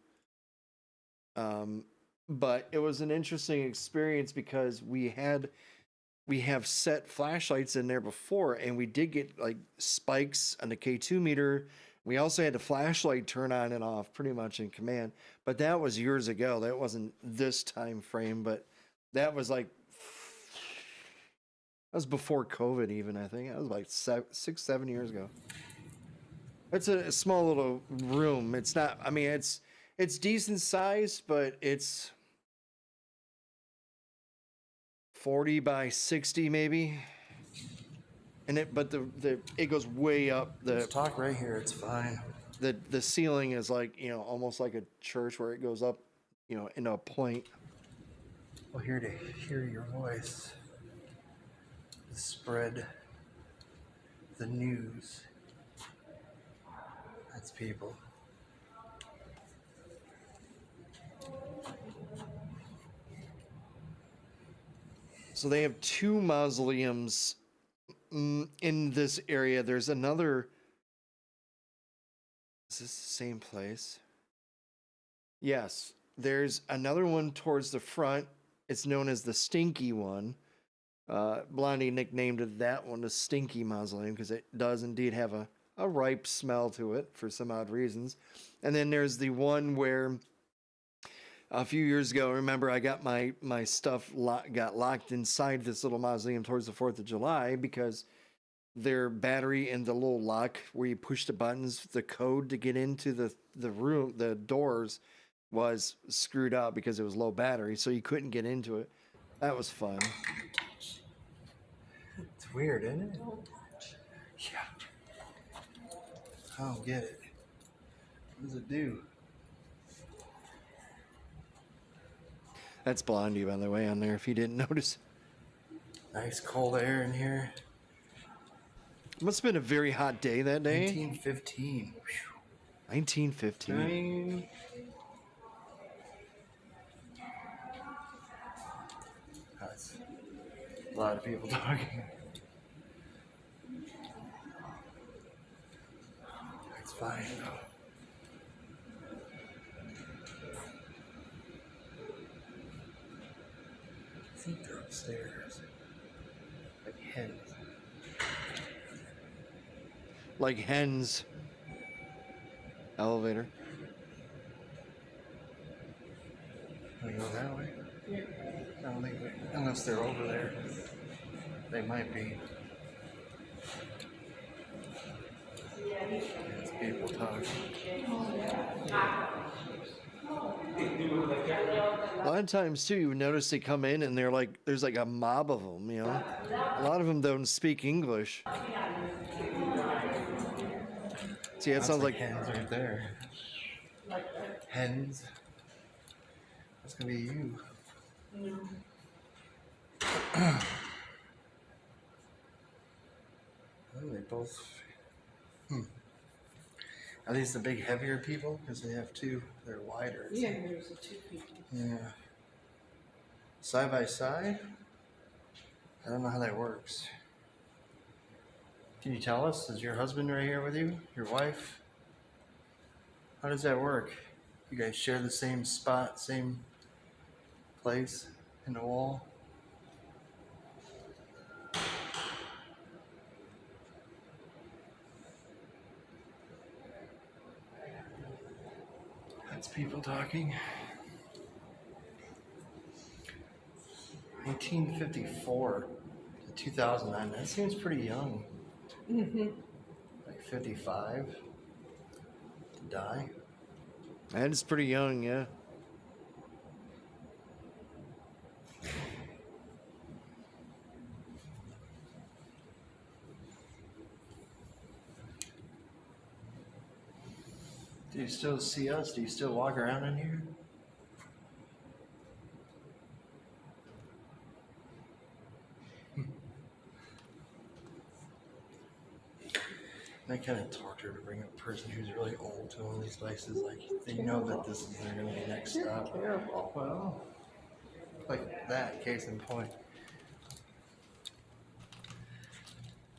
Speaker 2: But it was an interesting experience because we have set flashlights in there before, and we did get like spikes on the K2 meter. We also had the flashlight turn on and off pretty much in command, but that was years ago. That wasn't this time frame, but that was before COVID even, I think. That was like 6-7 years ago. It's a small little room. It's not, I mean, it's decent size, but it's 40 by 60 maybe. And it goes way up.
Speaker 3: Let's talk right here. It's fine.
Speaker 2: The ceiling is almost like a church where it goes up, in a point.
Speaker 3: We're here to hear your voice. Spread the news. That's people.
Speaker 2: So they have 2 mausoleums in this area. There's another. Is this the same place? Yes. There's another one towards the front. It's known as the Stinky one. Blondie nicknamed that one the Stinky Mausoleum because it does indeed have a ripe smell to it for some odd reasons. And then there's the one where a few years ago, remember, I got my stuff got locked inside this little mausoleum towards the 4th of July because their battery in the little lock where you push the buttons, the code to get into the room, the doors, was screwed up because it was low battery, so you couldn't get into it. That was fun.
Speaker 3: It's weird, isn't it?
Speaker 4: Don't touch.
Speaker 3: Yeah. I don't get it. What does it do?
Speaker 2: That's Blondie, by the way, on there, if you didn't notice.
Speaker 3: Nice cold air in here.
Speaker 2: Must have been a very hot day that day.
Speaker 3: 1915.
Speaker 2: 1915.
Speaker 3: Whew. That's a lot of people talking. It's fine though. I think they're upstairs. Like hens.
Speaker 2: Like hens. Elevator.
Speaker 3: Wanna go that way? I don't think unless they're over there. They might be. There's people talking.
Speaker 2: A lot of times too, you notice they come in and they're like, there's like a mob of them, you know. A lot of them don't speak English. See, that sounds like
Speaker 3: hens right there. Hens. That's gonna be you. Oh, they both. Are these the big heavier people? Because they have two. They're wider.
Speaker 4: Yeah, there's the two people.
Speaker 3: Yeah. Side by side? I don't know how that works. Can you tell us? Is your husband right here with you? Your wife? How does that work? You guys share the same spot, same place in the wall? That's people talking. 1954 to 2009. That seems pretty young. Like 55 to die.
Speaker 2: that is pretty young, yeah.
Speaker 3: Do you still see us? Do you still walk around in here? I kind of torture to bring a person who's really old to one of these places. Like, they know that this is their going to be next stop.
Speaker 4: Terrible.
Speaker 3: Well, like that, case in point.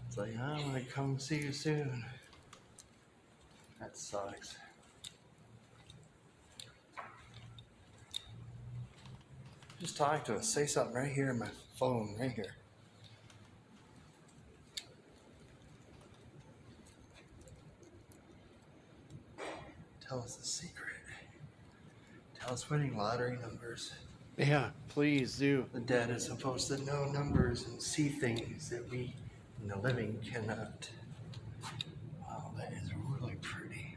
Speaker 3: It's like, I'm going to come see you soon. That sucks. Just talk to us. Say something right here in my phone, right here. Tell us the secret. Tell us winning lottery numbers.
Speaker 2: Yeah, please do.
Speaker 3: The dead is supposed to know numbers and see things that we in the living cannot. Wow, that is really pretty.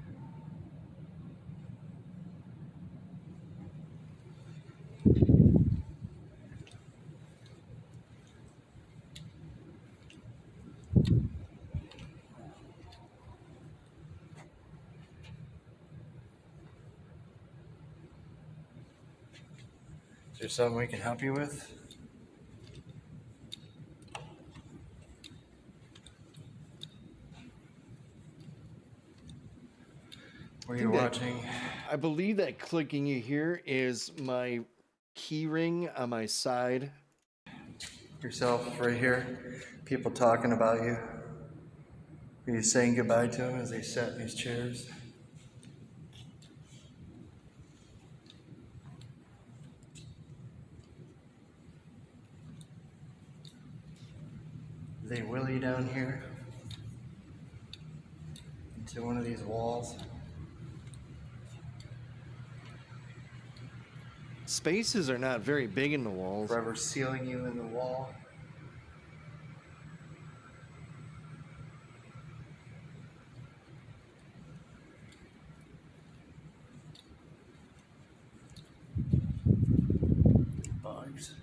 Speaker 3: Is there something we can help you with? Were you watching?
Speaker 2: I believe that clicking you hear is my key ring on my side.
Speaker 3: Yourself right here? People talking about you? Are you saying goodbye to them as they sat in these chairs? They will you down here into one of these walls.
Speaker 2: Spaces are not very big in the walls.
Speaker 3: Forever sealing you in the wall. Bugs.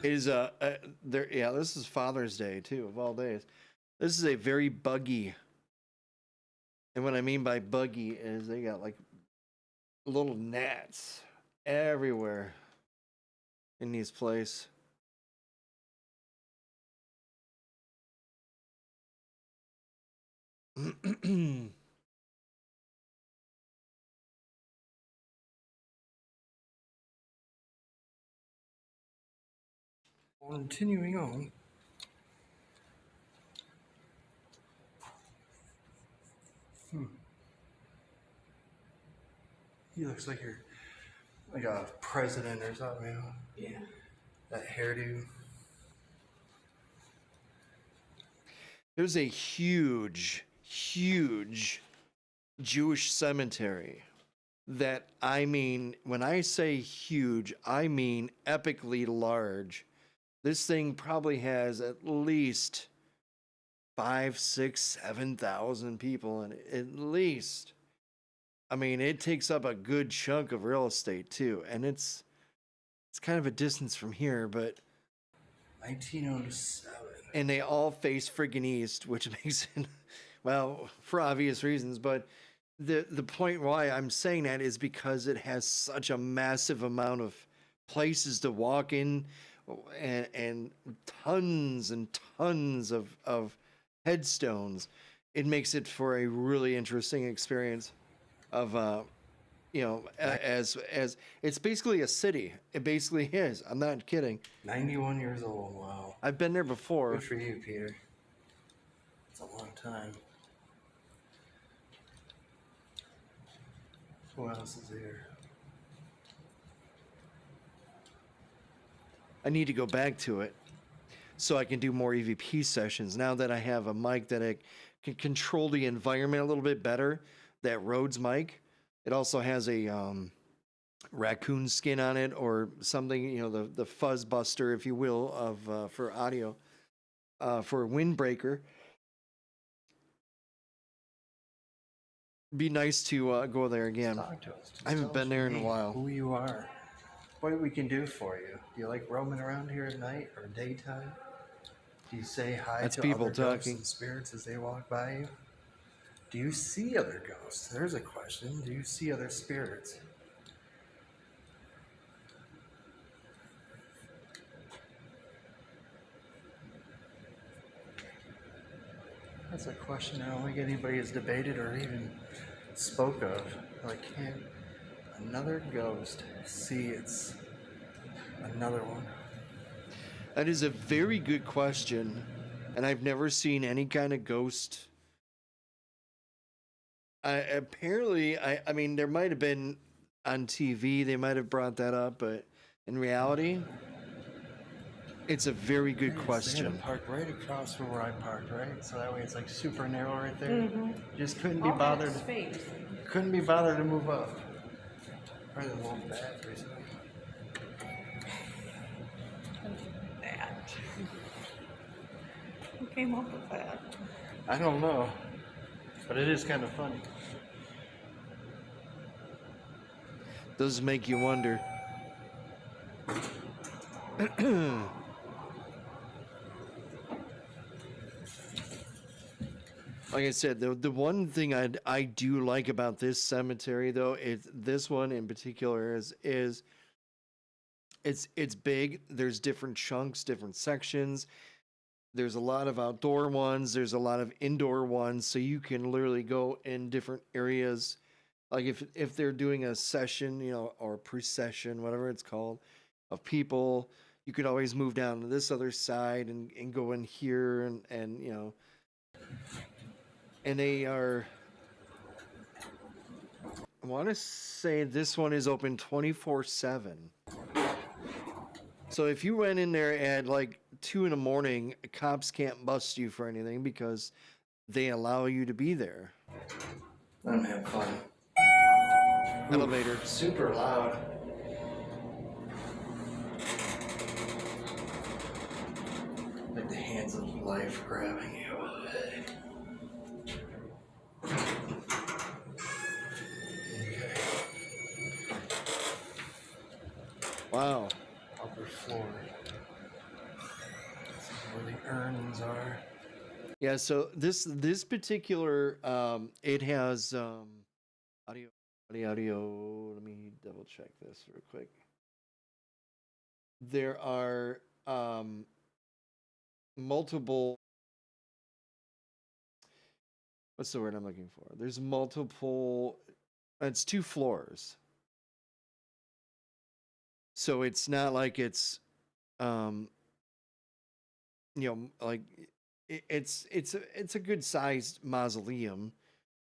Speaker 2: Is there? Yeah, this is Father's Day too, of all days. This is a very buggy. And what I mean by buggy is they got like little gnats everywhere in this place.
Speaker 3: Continuing on. He looks like you're like a president or something, you know?
Speaker 4: Yeah.
Speaker 3: That hairdo.
Speaker 2: There's a huge, huge Jewish cemetery that, I mean, when I say huge, I mean epically large. This thing probably has at least 5, 6, 7,000 people in it, at least. I mean, it takes up a good chunk of real estate too, and it's kind of a distance from here, but
Speaker 3: 1907.
Speaker 2: and they all face friggin' east, which makes it, well, for obvious reasons. But the point why I'm saying that is because it has such a massive amount of places to walk in, and tons and tons of headstones. It makes it for a really interesting experience of as it's basically a city. It basically is. I'm not kidding.
Speaker 3: 91 years old. Wow.
Speaker 2: I've been there before.
Speaker 3: Good for you, Peter. It's a long time. Who else is here?
Speaker 2: I need to go back to it so I can do more EVP sessions. Now that I have a mic that I can control the environment a little bit better, that Rhodes mic. It also has a raccoon skin on it or something, you know, the fuzz buster, if you will, of for audio, for a windbreaker. Be nice to go there again.
Speaker 3: Talk to us. Just
Speaker 2: I haven't
Speaker 3: tell
Speaker 2: been
Speaker 3: us
Speaker 2: there
Speaker 3: your
Speaker 2: in a
Speaker 3: name,
Speaker 2: while.
Speaker 3: Who you are. What we can do for you. Do you like roaming around here at night or daytime? Do you say hi
Speaker 2: That's
Speaker 3: to
Speaker 2: people
Speaker 3: other ghosts
Speaker 2: talking.
Speaker 3: and spirits as they walk by you? Do you see other ghosts? There's a question. Do you see other spirits? That's a question I don't think anybody has debated or even spoke of. Like, can another ghost see it's another one?
Speaker 2: That is a very good question, and I've never seen any kind of ghost. I mean, there might have been on TV, they might have brought that up, but in reality, it's a very good
Speaker 3: They had
Speaker 2: question.
Speaker 3: to park right across from where I parked, right? So that way it's like super narrow right there.
Speaker 5: Mm-hmm.
Speaker 3: Just couldn't be
Speaker 5: All that
Speaker 3: bothered.
Speaker 5: space.
Speaker 3: Couldn't be bothered to move up. Probably a little bad recently.
Speaker 4: That. Who came up with that?
Speaker 3: I don't know, but it is kind of funny.
Speaker 2: Does make you wonder. Like I said, the one thing I do like about this cemetery, though, is this one in particular is it's big. There's different chunks, different sections. There's a lot of outdoor ones. There's a lot of indoor ones, so you can literally go in different areas. Like if they're doing a session, you know, or pre-session, whatever it's called, of people, you could always move down to this other side and go in here and you know. And they are, I want to say this one is open 24/7. So if you went in there at like 2 in the morning, cops can't bust you for anything because they allow you to be there.
Speaker 3: Let them have fun.
Speaker 2: Elevator.
Speaker 3: Super loud. Like the hands of life grabbing you.
Speaker 2: Wow.
Speaker 3: Upper floor. This is where the urns are.
Speaker 2: Yeah, so this particular it has audio Audio. Let me double check this real quick. There are multiple. What's the word I'm looking for? There's multiple. It's 2 floors. So it's not like it's like it's a good sized mausoleum.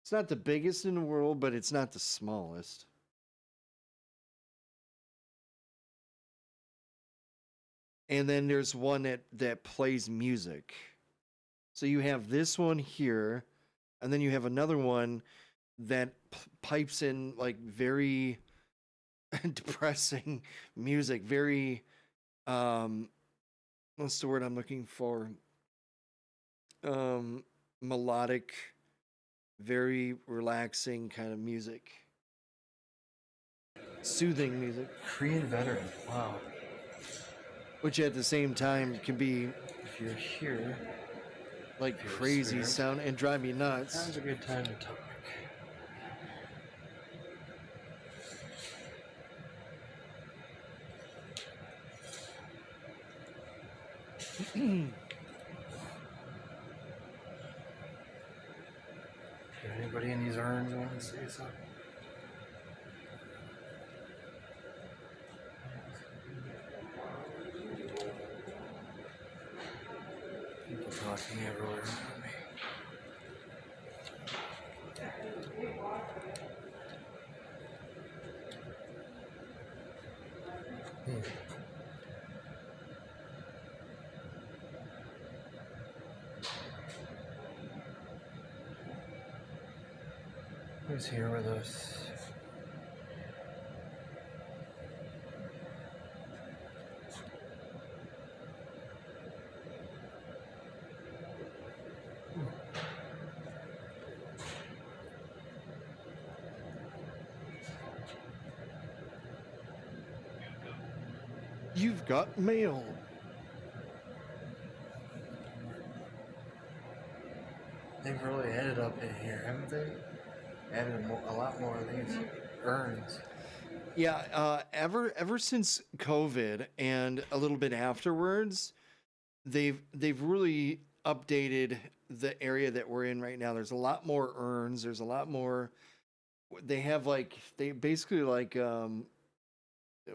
Speaker 2: It's not the biggest in the world, but it's not the smallest. And then there's one that plays music. So you have this one here, and then you have another one that pipes in like very depressing music, very what's the word I'm looking for? Melodic, very relaxing kind of music. Soothing music.
Speaker 3: Korean veteran. Wow.
Speaker 2: Which at the same time can be
Speaker 3: If you're here,
Speaker 2: like
Speaker 3: you're a
Speaker 2: crazy
Speaker 3: spirit.
Speaker 2: sound and drive me nuts.
Speaker 3: Now's a good time to talk. Anybody in these urns want to say something? People talking everywhere around me. Who's here with us?
Speaker 2: You've got mail.
Speaker 3: They've really added up in here, haven't they? Added a lot more of these urns.
Speaker 2: Yeah, ever since COVID and a little bit afterwards, they've really updated the area that we're in right now. There's a lot more urns. There's a lot more. They have they basically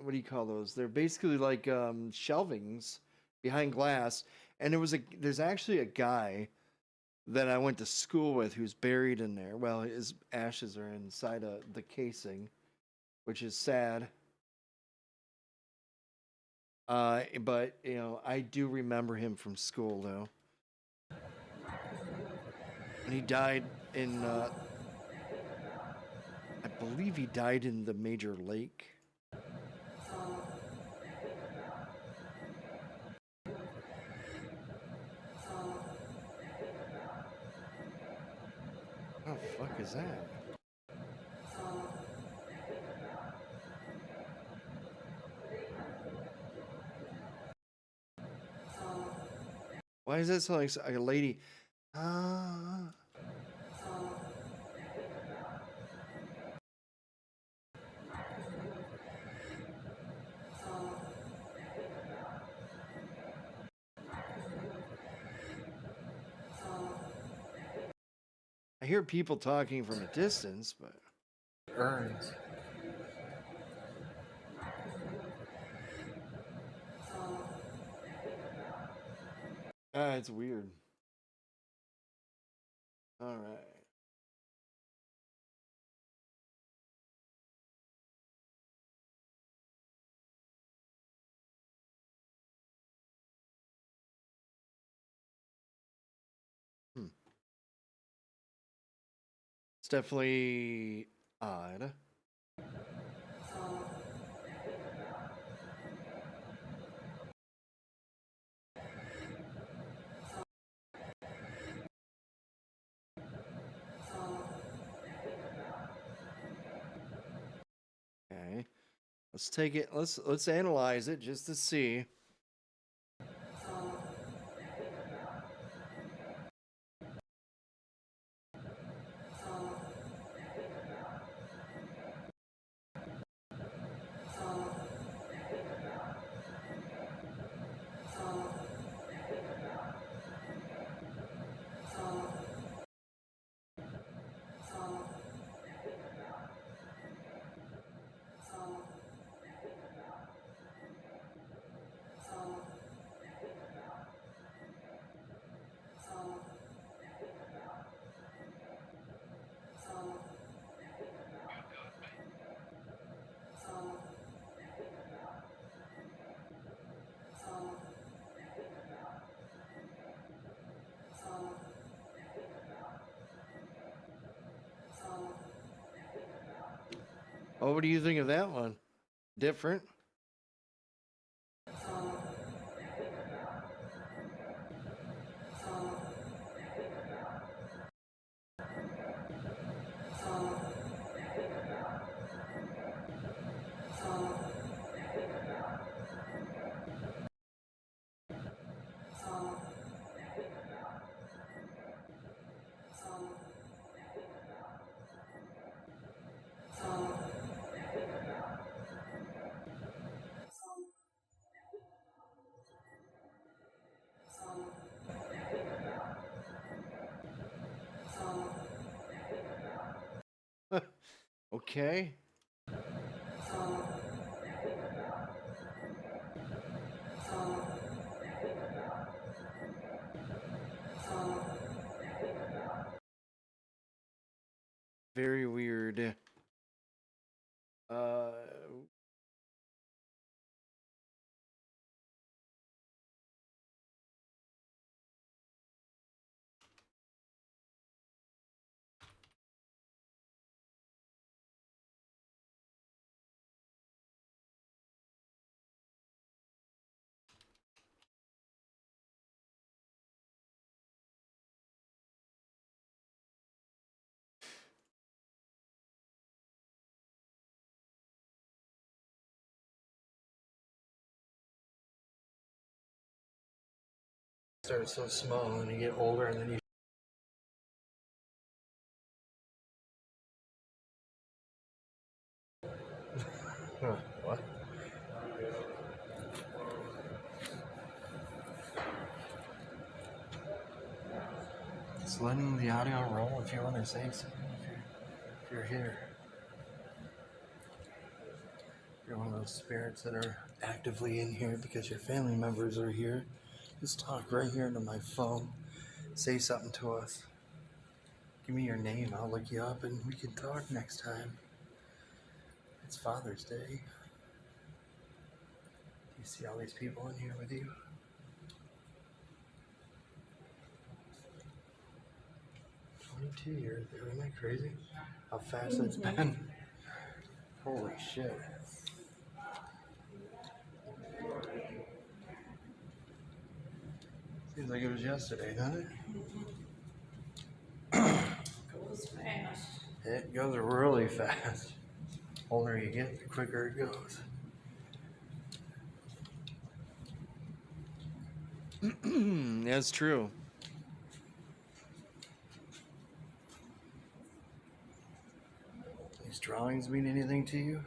Speaker 2: what do you call those? They're basically like shelvings behind glass. And there's actually a guy that I went to school with who's buried in there. Well, his ashes are inside the casing, which is sad. But I do remember him from school though. And he died in I believe he died in the major lake. What the fuck is that? Why is that sound like a lady? I hear people talking from a distance, but
Speaker 3: Urns.
Speaker 2: it's weird. All right. It's definitely odd. Okay. Let's take it. Let's analyze it just to see. Oh, what do you think of that one? Different? Okay. Very weird. Uh,
Speaker 3: Start so small and you get older and then you huh, what? Just letting the audio roll if you want to say something. If you're here. If you're one of those spirits that are actively in here because your family members are here, just talk right here into my phone. Say something to us. Give me your name. I'll look you up and we can talk next time. It's Father's Day. Do you see all these people in here with you? 22 years, dude. Am I crazy? How fast it's been. Holy shit. Seems like it was yesterday, doesn't it?
Speaker 5: Goes fast.
Speaker 3: It goes really fast. The older you get, the quicker it goes.
Speaker 2: that's true.
Speaker 3: These drawings mean anything to you?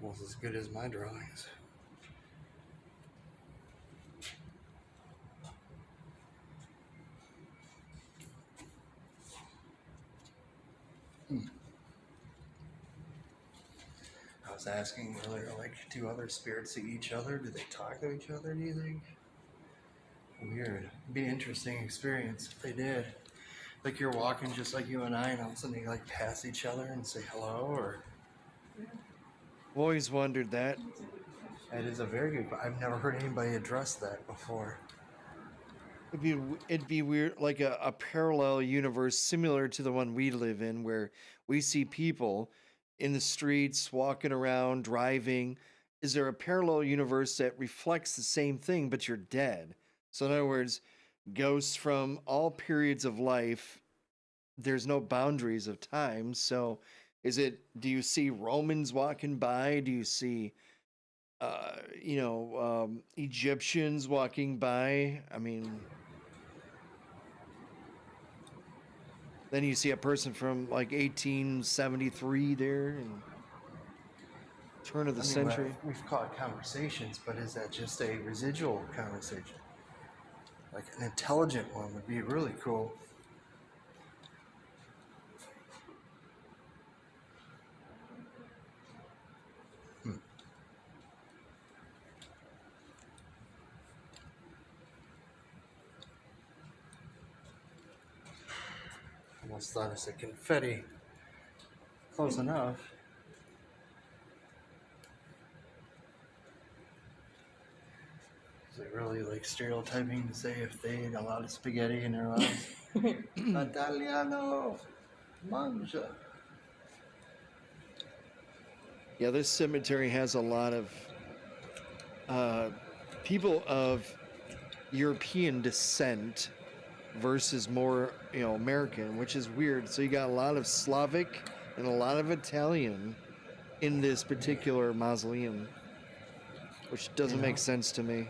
Speaker 3: Almost as good as my drawings. I was asking earlier, like, do other spirits see each other? Do they talk to each other, do you think? Weird. It'd be an interesting experience if they did. Like you're walking just like you and I, and all of a sudden they like pass each other and say hello, or
Speaker 2: I've always wondered that.
Speaker 3: it is a very good. I've never heard anybody address that before.
Speaker 2: It'd be weird, like a parallel universe similar to the one we live in, where we see people in the streets, walking around, driving. Is there a parallel universe that reflects the same thing, but you're dead? So, in other words, ghosts from all periods of life, there's no boundaries of time. So, do you see Romans walking by? Do you see, Egyptians walking by? I mean, then you see a person from like 1873 there and turn of the century.
Speaker 3: We've caught conversations, but is that just a residual conversation? Like an intelligent one would be really cool. Almost thought I said confetti. Close enough. it really like stereotyping to say if they ate a lot of spaghetti in their lives? Italiano, mangia.
Speaker 2: Yeah, this cemetery has a lot of uh, people of European descent versus more, American, which is weird. So you got a lot of Slavic and a lot of Italian in this particular mausoleum, which doesn't make sense to me.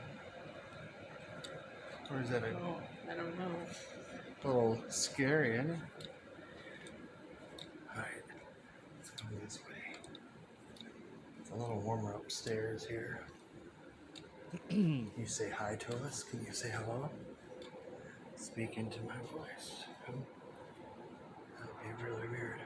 Speaker 3: Or is that
Speaker 5: Oh, I don't know.
Speaker 3: a little scary, isn't it? Alright, let's go this way. It's a little warmer upstairs here. Can you say hi to us? Can you say hello? Speak into my voice. That would be really weird.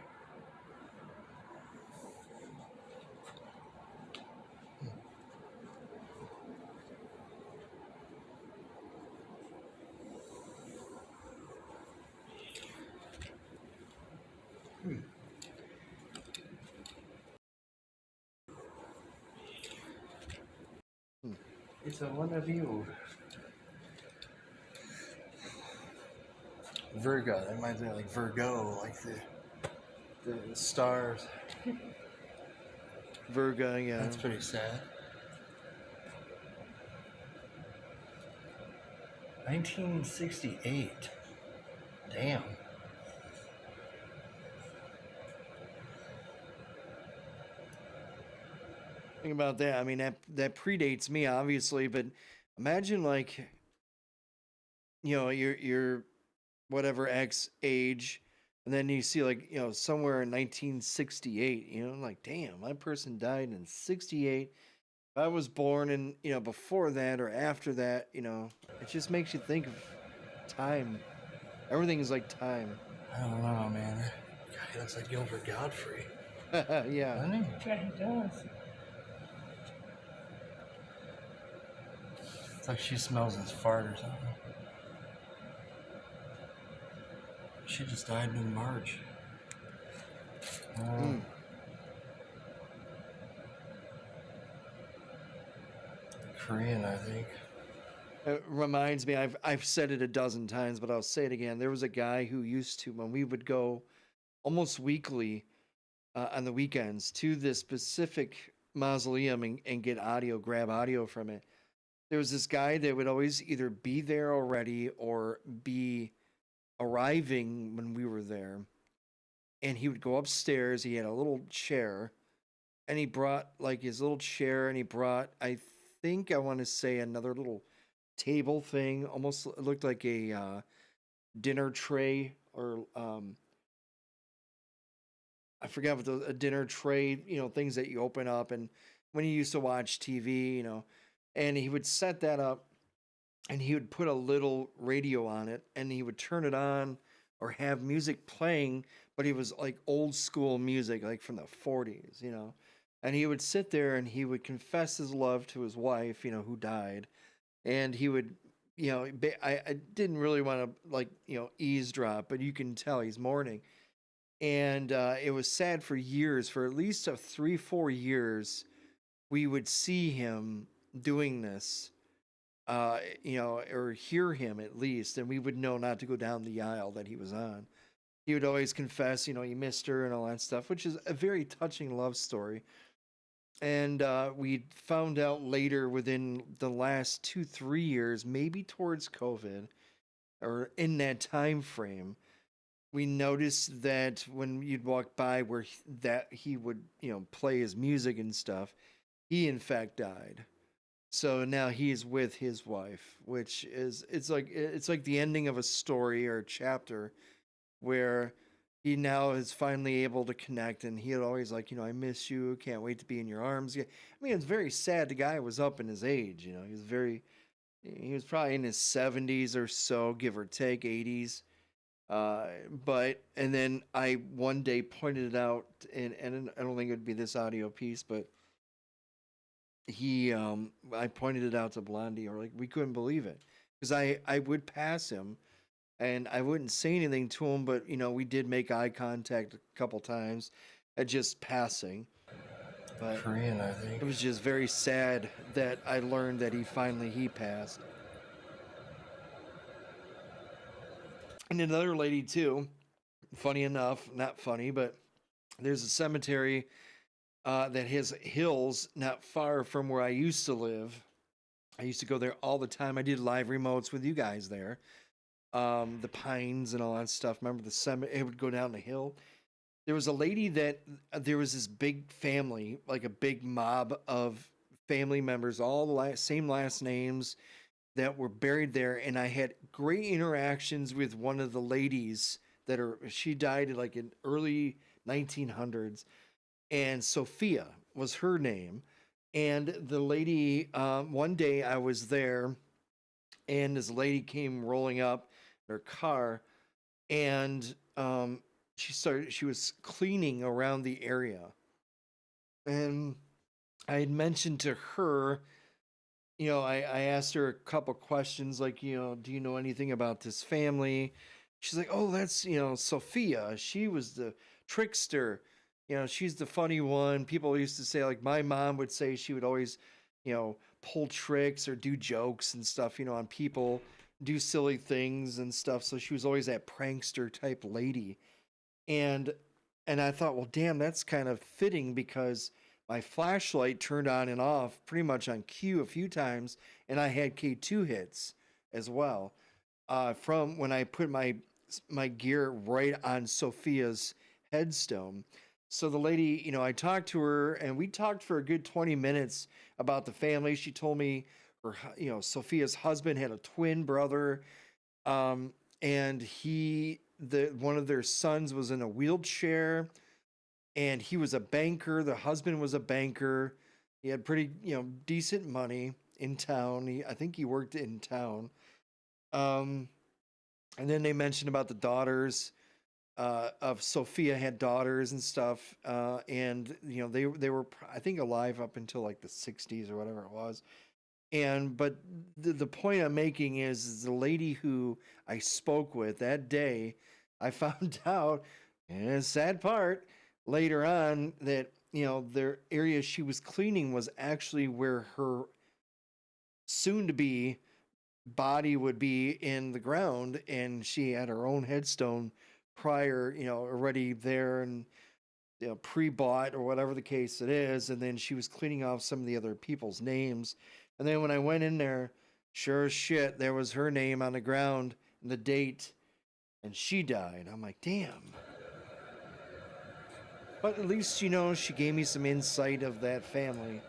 Speaker 3: It's a one of you. Virgo, that reminds me of like Virgo, like the stars.
Speaker 2: Virgo, yeah.
Speaker 3: That's pretty sad. 1968. Damn.
Speaker 2: Think about that. I mean, that predates me, obviously, but imagine like, your whatever X age, and then you see like, somewhere in 1968, like, damn, that person died in 68. If I was born in, before that or after that, it just makes you think of time. Everything is like time.
Speaker 3: I don't know, man. God, he looks like Gilbert Godfrey.
Speaker 2: Yeah.
Speaker 3: Doesn't he?
Speaker 5: Yeah, he does.
Speaker 3: It's like she smells his fart or something. She just died in March. Korean, I think.
Speaker 2: It reminds me, I've said it a dozen times, but I'll say it again. There was a guy who used to, when we would go almost weekly on the weekends to this specific mausoleum and grab audio from it. There was this guy that would always either be there already or be arriving when we were there. And he would go upstairs. He had a little chair, and he brought like his little chair, and he brought, I want to say, another little table thing. Almost looked like a dinner tray, or I forgot what a dinner tray, things that you open up, and when you used to watch TV, and he would set that up, and he would put a little radio on it, and he would turn it on or have music playing, but it was like old school music, like from the 40s, and he would sit there and he would confess his love to his wife, who died, and he would, I didn't really want to like, eavesdrop, but you can tell he's mourning. And it was sad for years, for at least 3-4 years, we would see him doing this, or hear him at least, and we would know not to go down the aisle that he was on. He would always confess, he missed her and all that stuff, which is a very touching love story. And we found out later, within the last 2-3 years, maybe towards COVID, or in that time frame, we noticed that when you'd walk by where he would, play his music and stuff, he in fact died. So now he's with his wife, which is, it's like the ending of a story or a chapter where he now is finally able to connect, and he had always like, I miss you, can't wait to be in your arms. I mean, it's very sad. The guy was up in his age, he was probably in his 70s or so, give or take, 80s. And then I one day pointed it out, and I don't think it would be this audio piece, but I pointed it out to Blondie, or like, we couldn't believe it, because I would pass him and I wouldn't say anything to him, but we did make eye contact a couple times at just passing. But
Speaker 3: Korean, I think.
Speaker 2: it was just very sad that I learned that he passed. And another lady too, funny enough, not funny, but there's a cemetery that has hills not far from where I used to live. I used to go there all the time. I did live remotes with you guys there. The pines and all that stuff. Remember the cemetery? It would go down the hill. There was a lady that there was this big family, like a big mob of family members, all the same last names that were buried there. And I had great interactions with one of the ladies she died like in early 1900s. And Sophia was her name. And the lady, one day I was there, and this lady came rolling up in her car, and she was cleaning around the area. And I had mentioned to her, I asked her a couple questions like, do you know anything about this family? She's like, oh, that's, Sophia. She was the trickster. She's the funny one. People used to say, like, my mom would say she would always, pull tricks or do jokes and stuff, on people, do silly things and stuff. So she was always that prankster type lady. And I thought, well, damn, that's kind of fitting because my flashlight turned on and off pretty much on cue a few times, and I had K2 hits as well from when I put my gear right on Sophia's headstone. So the lady, I talked to her, and we talked for a good 20 minutes about the family. She told me Sophia's husband had a twin brother, and one of their sons was in a wheelchair, and he was a banker. The husband was a banker. He had pretty, decent money in town. I think he worked in town. And then they mentioned about the daughters. Of Sophia had daughters and stuff, and they were I think alive up until like the 60s or whatever it was. But the point I'm making is the lady who I spoke with that day, I found out, and a sad part later on, that their area she was cleaning was actually where her soon to be body would be in the ground, and she had her own headstone prior, already there and pre-bought or whatever the case it is. And then she was cleaning off some of the other people's names. And then when I went in there, sure as shit, there was her name on the ground and the date, and she died. I'm like, damn. But at least, she gave me some insight of that family,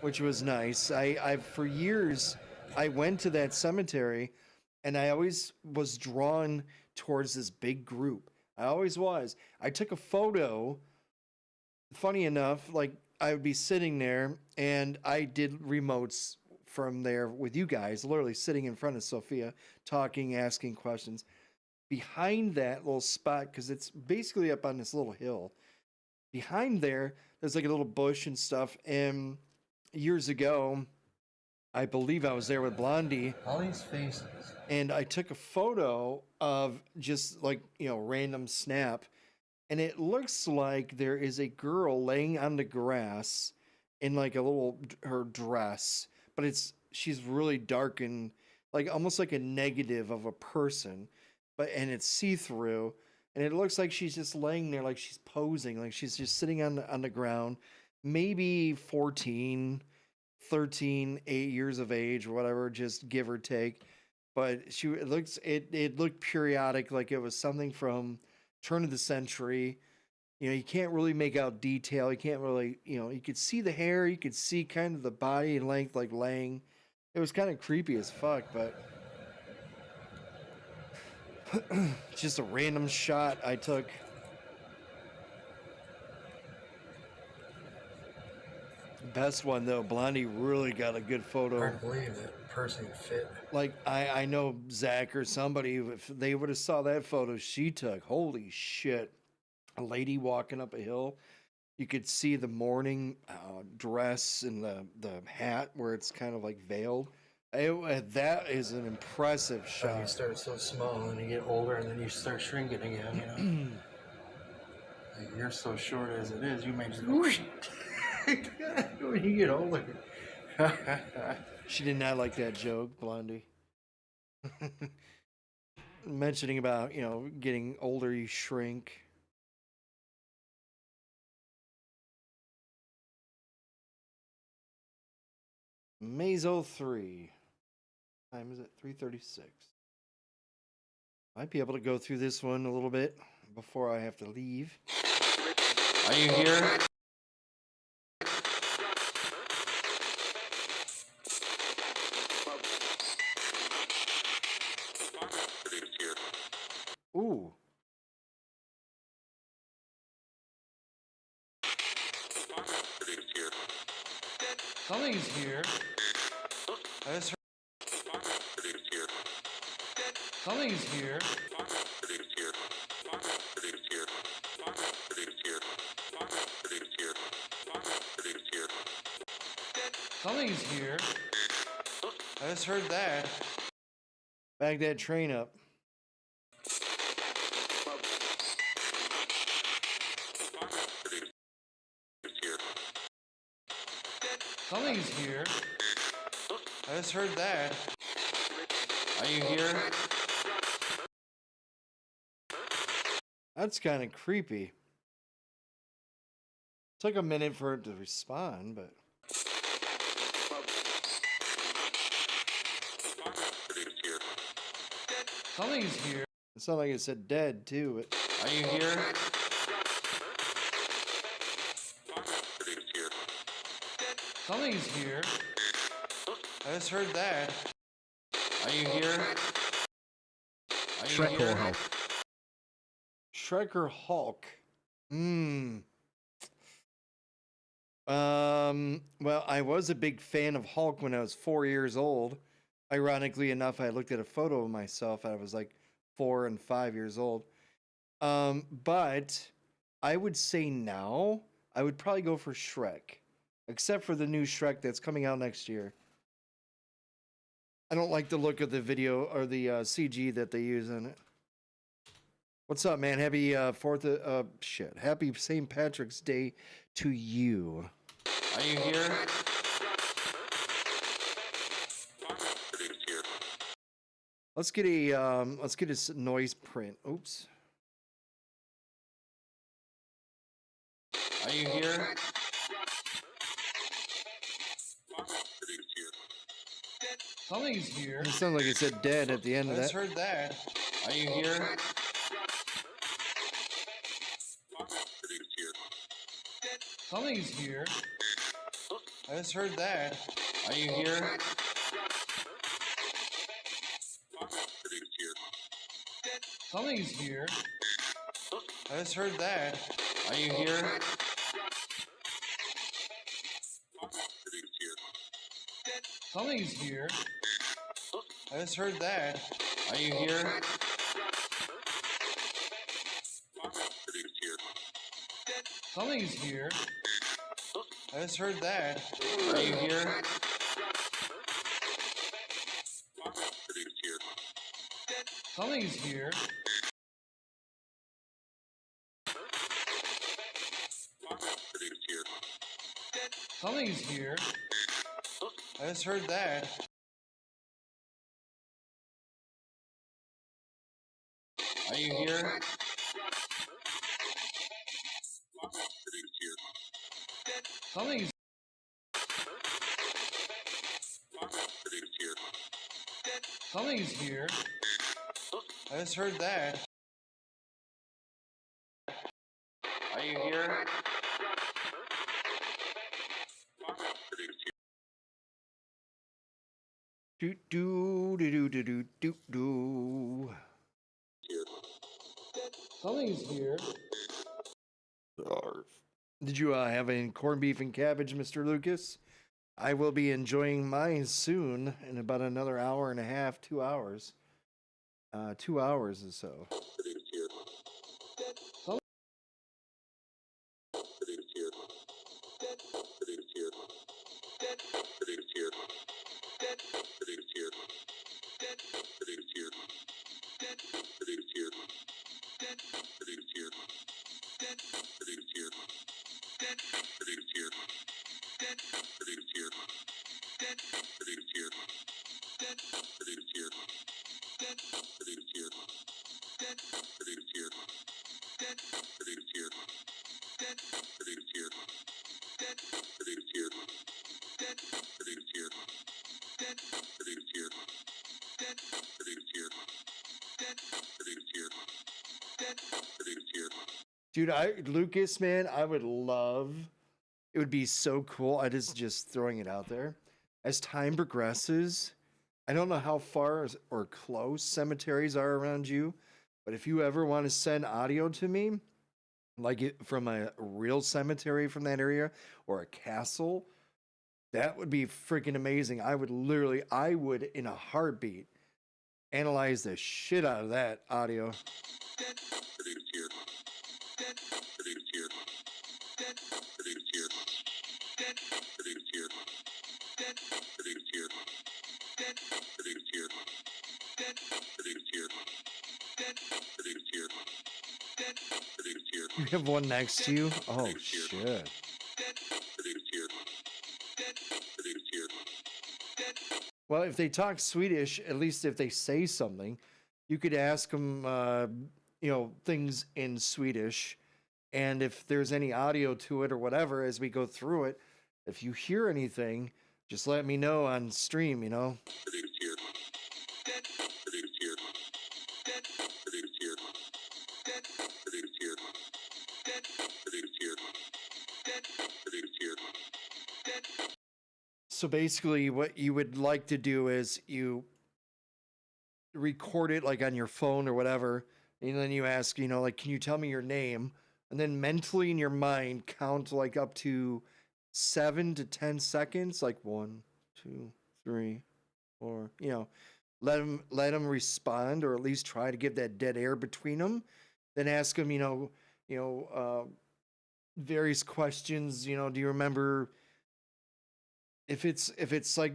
Speaker 2: which was nice. I've for years, I went to that cemetery, and I always was drawn towards this big group. I always was. I took a photo. Funny enough, like I would be sitting there, and I did remotes from there with you guys, literally sitting in front of Sophia, talking, asking questions. Behind that little spot, because it's basically up on this little hill, behind there's like a little bush and stuff. And years ago, I believe I was there with Blondie.
Speaker 3: All these faces.
Speaker 2: And I took a photo of just like, random snap. And it looks like there is a girl laying on the grass in like her dress. But she's really dark and like almost like a negative of a person. And it's see-through. And it looks like she's just laying there like she's posing. Like she's just sitting on the ground. Maybe 14, 13, 8 years of age or whatever, just give or take. But it looked periodic, like it was something from turn of the century. You can't really make out detail. You can't really, you could see the hair, you could see kind of the body and length, like laying. It was kind of creepy as fuck, but just a random shot I took. Best one though, Blondie really got a good photo.
Speaker 3: Hard to believe that person fit.
Speaker 2: Like I know Zach or somebody, if they would have saw that photo she took, holy shit. A lady walking up a hill, you could see the mourning dress and the hat where it's kind of like veiled. That is an impressive shot.
Speaker 3: You start so small and you get older and then you start shrinking again, Like, you're so short as it is, you may just go When you get older.
Speaker 2: She did not like that joke, Blondie. Mentioning about, getting older, you shrink. Mazo 3. Time is it? 3:36. Might be able to go through this one a little bit before I have to leave.
Speaker 3: Are you here?
Speaker 2: Ooh.
Speaker 3: Something's here. I just heard. Something's here. Something's here. I just heard that.
Speaker 2: Back that train up.
Speaker 3: Something's here. I just heard that. Are you here?
Speaker 2: That's kind of creepy. Took a minute for it to respond, but.
Speaker 3: Something's here.
Speaker 2: It sounded like it said dead, too. But...
Speaker 3: Are you here? Something's here. I just heard that. Are you here? Are you
Speaker 6: Shrek
Speaker 3: here?
Speaker 6: or Hulk?
Speaker 2: Shrek or Hulk? Well, I was a big fan of Hulk when I was 4 years old. Ironically enough, I looked at a photo of myself. I was like 4 and 5 years old. But I would say now, I would probably go for Shrek. Except for the new Shrek that's coming out next year. I don't like the look of the video or the CG that they use in it. What's up, man? Happy Happy St. Patrick's Day to you.
Speaker 3: Are you here?
Speaker 2: Let's get a noise print. Oops.
Speaker 3: Are you here? Something's here.
Speaker 2: It sounded like it said dead at the end
Speaker 3: I
Speaker 2: of
Speaker 3: just
Speaker 2: that.
Speaker 3: heard that. Are you here? Something's here. I just heard that. Are you here? Something's here. I just heard that. Are you here? Something's here. I just heard that. Are you here? Something's here. I just heard that. Are you here? Something's here. Something's here. I just heard that. Are you here? Something's Something's here. I just heard that. Are you here?
Speaker 2: Do do do do do do do.
Speaker 3: Something's here.
Speaker 2: Did you have any corned beef and cabbage, Mr. Lucas? I will be enjoying mine soon in about another hour and a half, 2 hours. 2 hours or so. Dude, Lucas, man, I would love. It would be so cool. I just throwing it out there. As time progresses, I don't know how far or close cemeteries are around you, but if you ever want to send audio to me, like it from a real cemetery from that area or a castle, that would be freaking amazing. I would in a heartbeat analyze the shit out of that audio. You have one next to you? Oh, shit. Well, if they talk Swedish, at least if they say something, you could ask them, things in Swedish. And if there's any audio to it or whatever, as we go through it, if you hear anything, just let me know on stream, you know? So basically, what you would like to do is you record it like on your phone or whatever, and then you ask, like, can you tell me your name? And then mentally in your mind count like up to 7 to 10 seconds, like 1, 2, 3, 4. Let them respond, or at least try to give that dead air between them. Then ask them, various questions. Do you remember? If it's like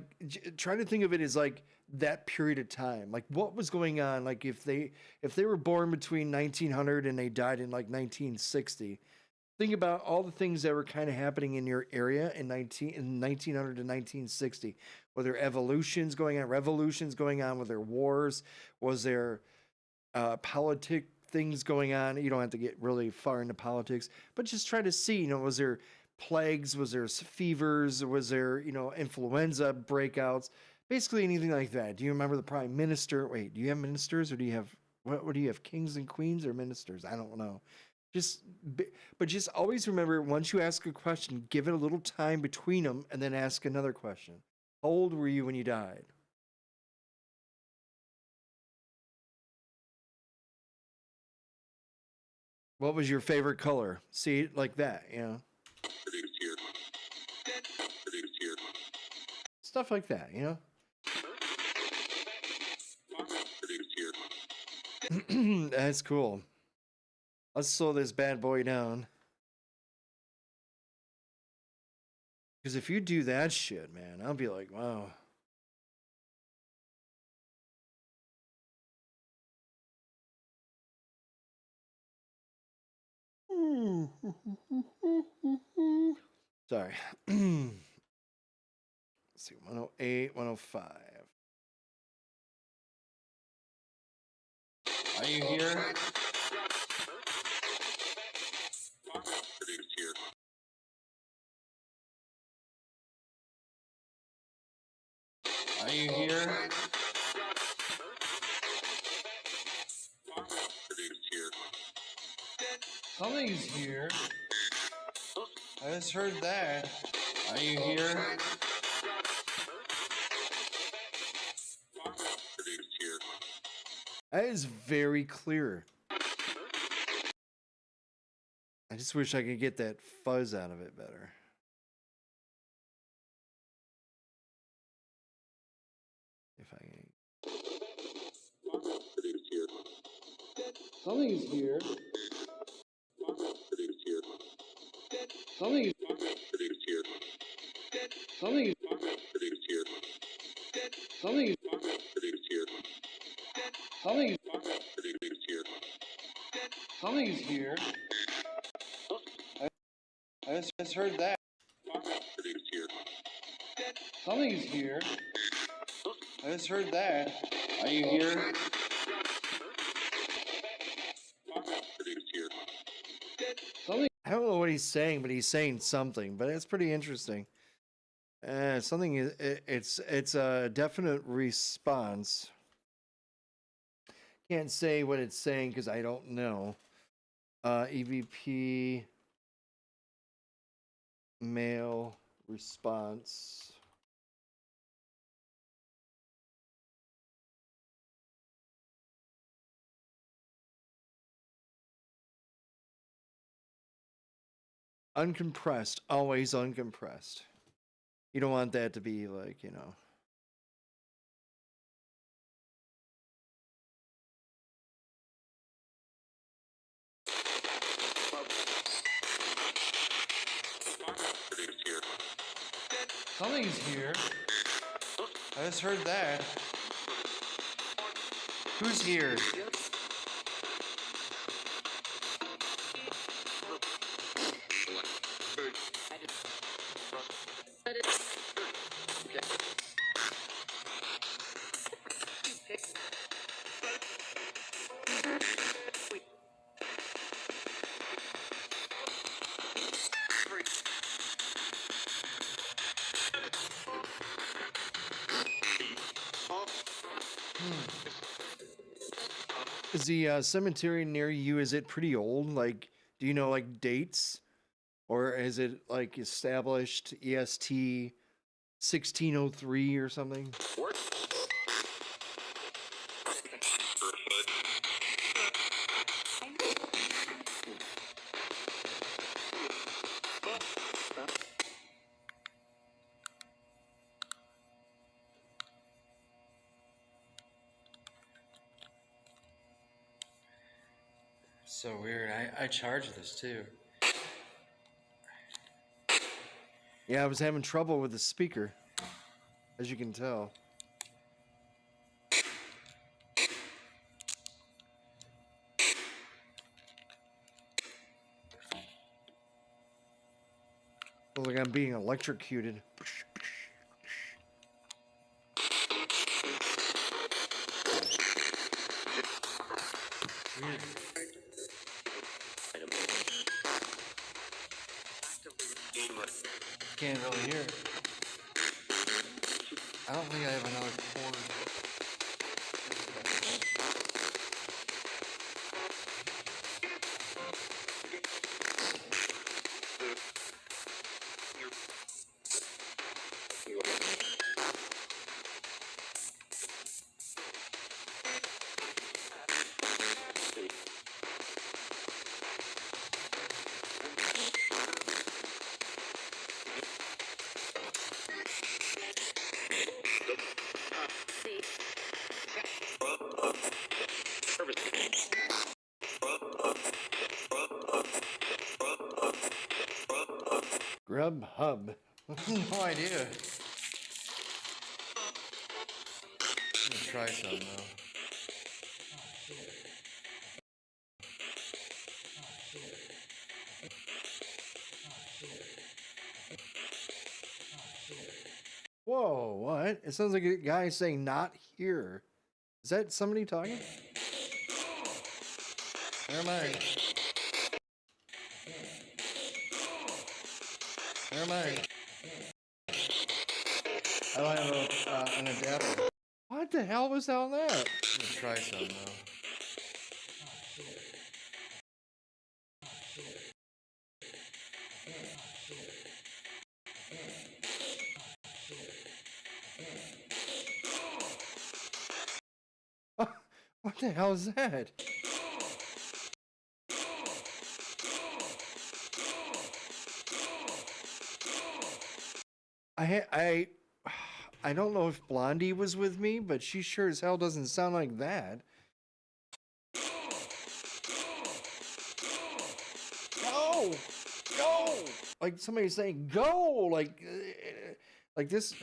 Speaker 2: trying to think of it as like that period of time, like what was going on, like if they were born between 1900 and they died in like 1960, think about all the things that were kind of happening in your area in 1900 to 1960. Were there evolutions going on, revolutions going on? Were there wars? Was there politic things going on? You don't have to get really far into politics, but just try to see, was there plagues? Was there fevers? Was there, influenza breakouts? Basically anything like that. Do you remember the prime minister? Wait, do you have ministers, or do you have, what do you have, kings and queens or ministers? I don't know. But just always remember, once you ask a question, give it a little time between them and then ask another question. How old were you when you died? What was your favorite color? See, like that, Stuff like that, That's cool. Let's slow this bad boy down. Because if you do that shit, man, I'll be like, wow. Sorry. Let's see, 108, 105. Are you here? Are you here? Something's here. I just heard that. Are you here? That is very clear. I just wish I could get that fuzz out of it better. If I can. Something's here. Something's here. Something's here. Something's here. Something's here. Something's here. I just heard that. Something's here. I just heard that. Are you here? Something. I don't know what he's saying, but he's saying something. But it's pretty interesting. Something is. It's a definite response. Can't say what it's saying because I don't know. EVP mail response. Uncompressed, always uncompressed. You don't want that to be like, you know. Something's here. I just heard that. Who's here? Is the cemetery near you, is it pretty old? Like, do you know like dates? Or is it like established EST 1603 or something?
Speaker 3: So weird. I charged this too.
Speaker 2: Yeah, I was having trouble with the speaker, as you can tell. Feels like I'm being electrocuted.
Speaker 3: Weird. Can't really hear it. I don't think I have another cord.
Speaker 2: Grubhub.
Speaker 3: No idea. I'm gonna try some though.
Speaker 2: Whoa, what? It sounds like a guy saying not here. Is that somebody talking?
Speaker 3: Where am I? Where am I? I don't have an adapter.
Speaker 2: What the hell was all that?
Speaker 3: I'm gonna try some though.
Speaker 2: What the hell is that? I don't know if Blondie was with me, but she sure as hell doesn't sound like that. Go! Go! Like somebody saying go! Like this.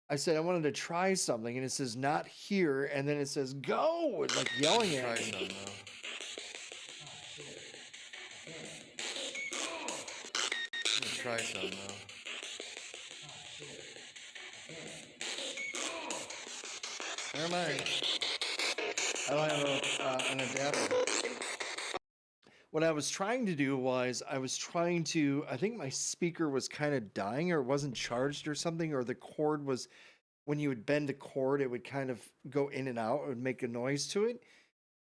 Speaker 2: I said I wanted to try something, and it says not here, and then it says go! It's like yelling
Speaker 3: Try
Speaker 2: at me.
Speaker 3: some though. Try some though. Where am I? I don't have an adapter.
Speaker 2: What I was trying to do was I think my speaker was kind of dying or it wasn't charged or something, or the cord was, when you would bend the cord, it would kind of go in and out, it would make a noise to it.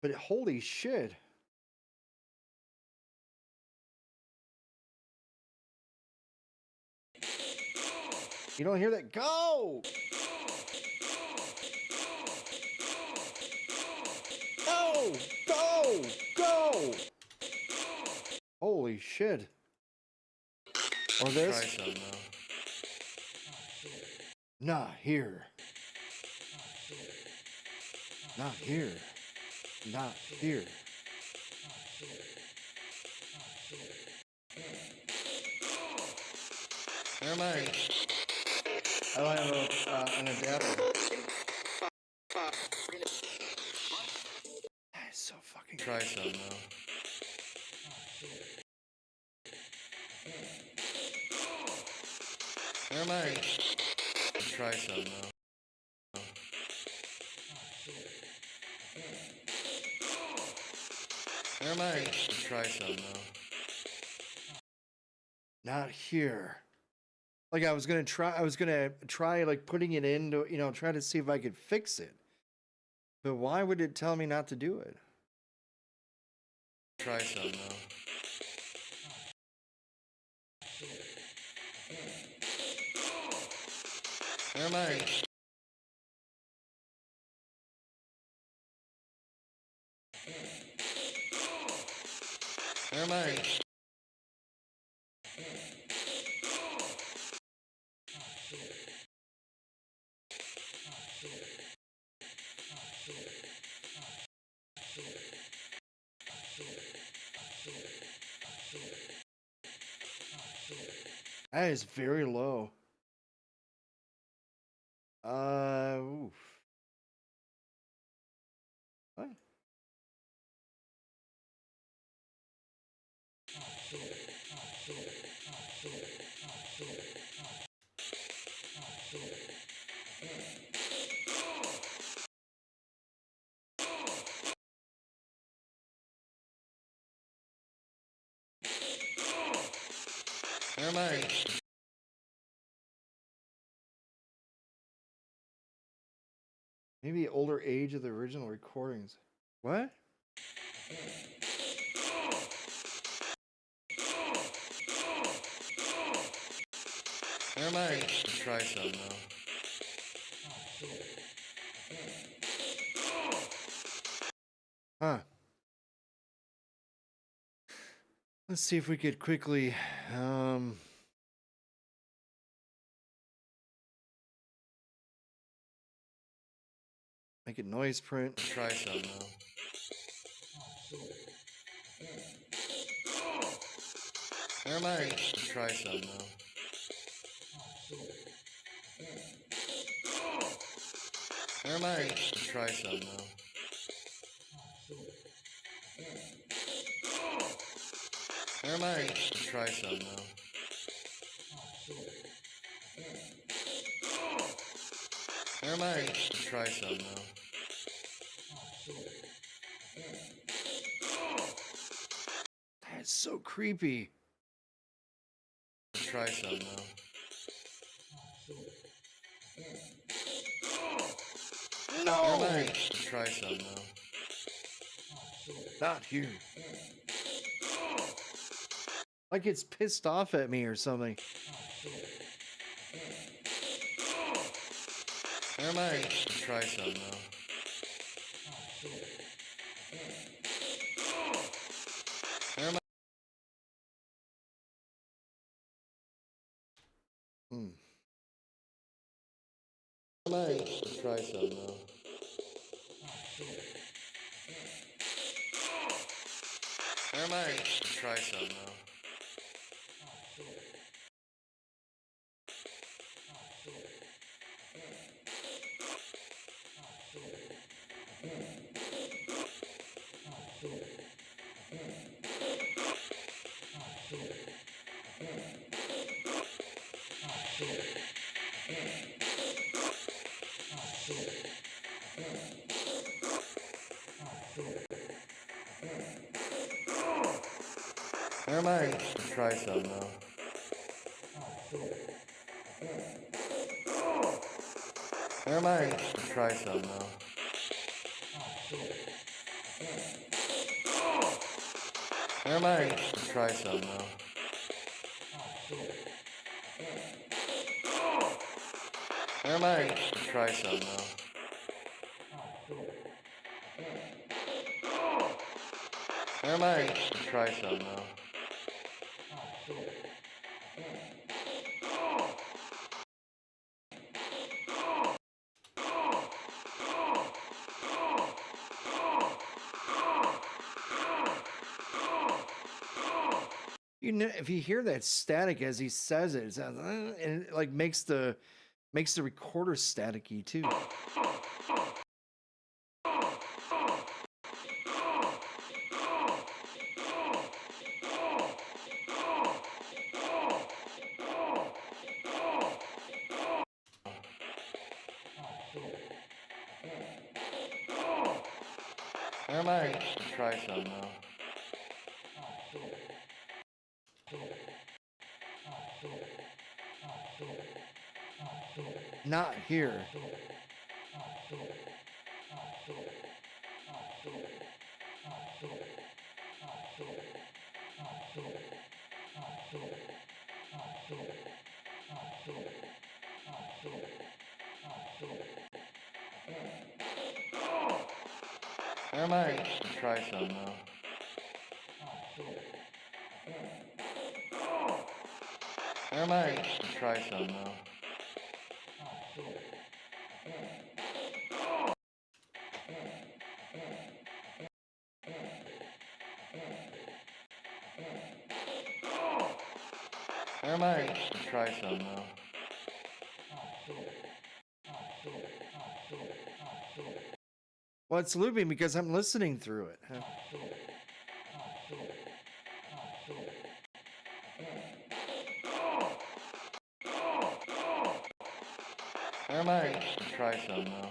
Speaker 2: But holy shit. You don't hear that? Go! Go! Go! Go! Holy shit. Or this?
Speaker 3: Try some though.
Speaker 2: Not here. Not here. Not here.
Speaker 3: Where am I? I don't have an adapter.
Speaker 2: That is so fucking.
Speaker 3: Try some though. Where am I? Try some though. Where am I? Try some though.
Speaker 2: Not here. Like I was gonna try like putting it in to, try to see if I could fix it. But why would it tell me not to do it?
Speaker 3: Try some though. Where am I? Where am I?
Speaker 2: That is very low. Oof. What?
Speaker 3: Where am I?
Speaker 2: Maybe older age of the original recordings. What?
Speaker 3: Where am I? Try some though.
Speaker 2: Huh. Let's see if we could quickly make it noise print.
Speaker 3: Try some though. Where am I? Try some though. Where am I? Try some though. Where am I? Try some though. Where am I? Try some though.
Speaker 2: That's so creepy.
Speaker 3: Try some though.
Speaker 2: No!
Speaker 3: Where am I? Try some though.
Speaker 2: Not here. Like it's pissed off at me or something.
Speaker 3: Where am I? Try some though. Where am I?
Speaker 2: Hmm.
Speaker 3: Where am I? Try some though. Where am I? Try some though. Never mind. Let's try some though. Never mind. Let's try some though. Never mind. Let's try some though. Never mind. Let's try some though. Never mind. Let's try some though.
Speaker 2: You know, if you hear that static as he says it, it sounds, and it like makes the recorder staticky too.
Speaker 3: Never mind. Let's try some though.
Speaker 2: Not here.
Speaker 3: Never mind. Let's try some though. Never mind. Let's try some though. Never mind. Let's try some though.
Speaker 2: Well, it's looping because I'm listening through it. Huh?
Speaker 3: Never mind. Let's try some though.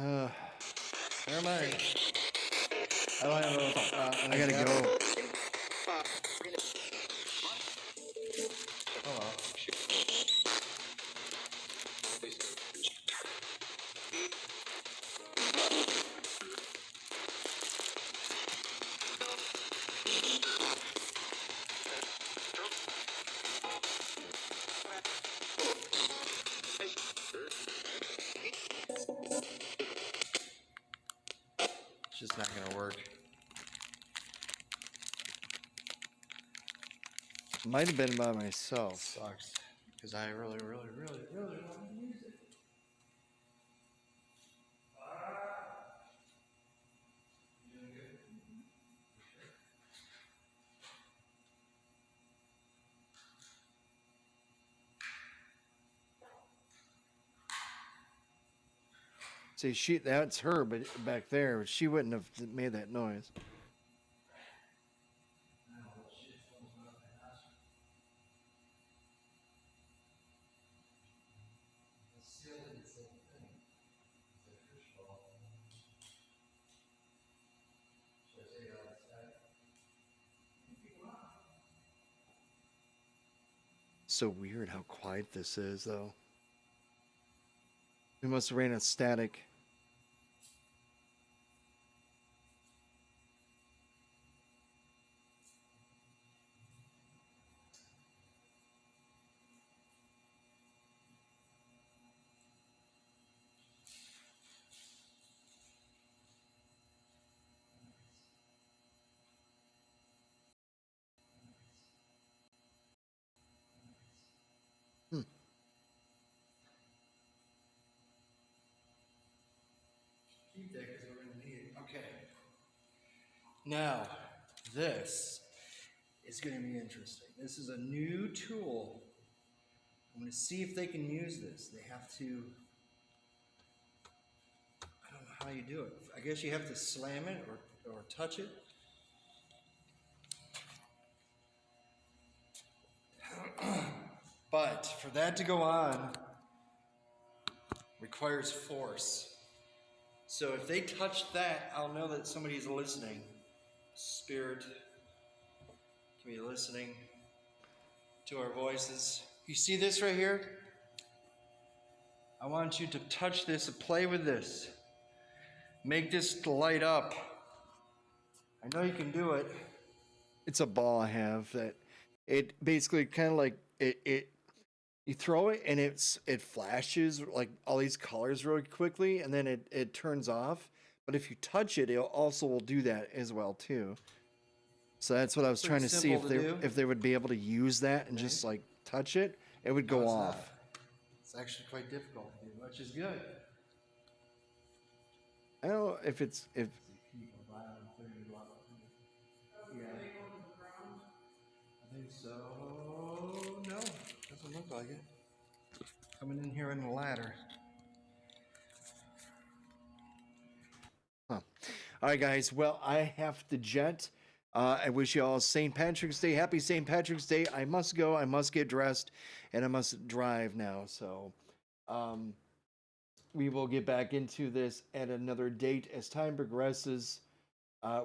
Speaker 2: Uh,
Speaker 3: Never mind.
Speaker 2: I don't know. I gotta go.
Speaker 3: Oh well. It's just not gonna work.
Speaker 2: Might have been by myself.
Speaker 3: Sucks. Because I really want to use it.
Speaker 2: See, that's her, but back there, she wouldn't have made that noise. So weird how quiet this is, though. We must have ran a static.
Speaker 3: Now, this is going to be interesting. This is a new tool. I'm going to see if they can use this. They have to, I don't know how you do it. I guess you have to slam it or touch it. But for that to go on requires force. So if they touch that, I'll know that somebody's listening. Spirit can be listening to our voices. You see this right here? I want you to touch this and play with this. Make this light up. I know you can do it.
Speaker 2: It's a ball I have that it basically kind of like it you throw it and it flashes like all these colors really quickly and then it turns off. But if you touch it, it also will do that as well too. So that's what I was
Speaker 3: Pretty
Speaker 2: trying to see
Speaker 3: simple to do.
Speaker 2: if they would be able to use that and just like touch it, it would go
Speaker 3: No, it's
Speaker 2: off.
Speaker 3: not. It's actually quite difficult to do, which is good.
Speaker 2: I don't know if it's if
Speaker 3: Yeah. I think so. No, doesn't look like it. Coming in here in the ladder.
Speaker 2: Huh. All right, guys. Well, I have to jet. I wish you all St. Patrick's Day. Happy St. Patrick's Day. I must go. I must get dressed, and I must drive now. So, we will get back into this at another date as time progresses.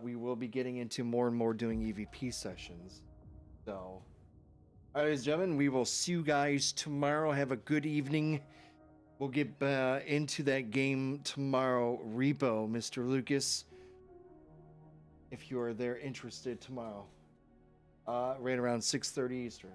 Speaker 2: We will be getting into more and more doing EVP sessions. So, all right, ladies and gentlemen, we will see you guys tomorrow. Have a good evening. We'll get into that game tomorrow. Repo, Mr. Lucas, if you are there interested tomorrow, right around 6:30 Eastern.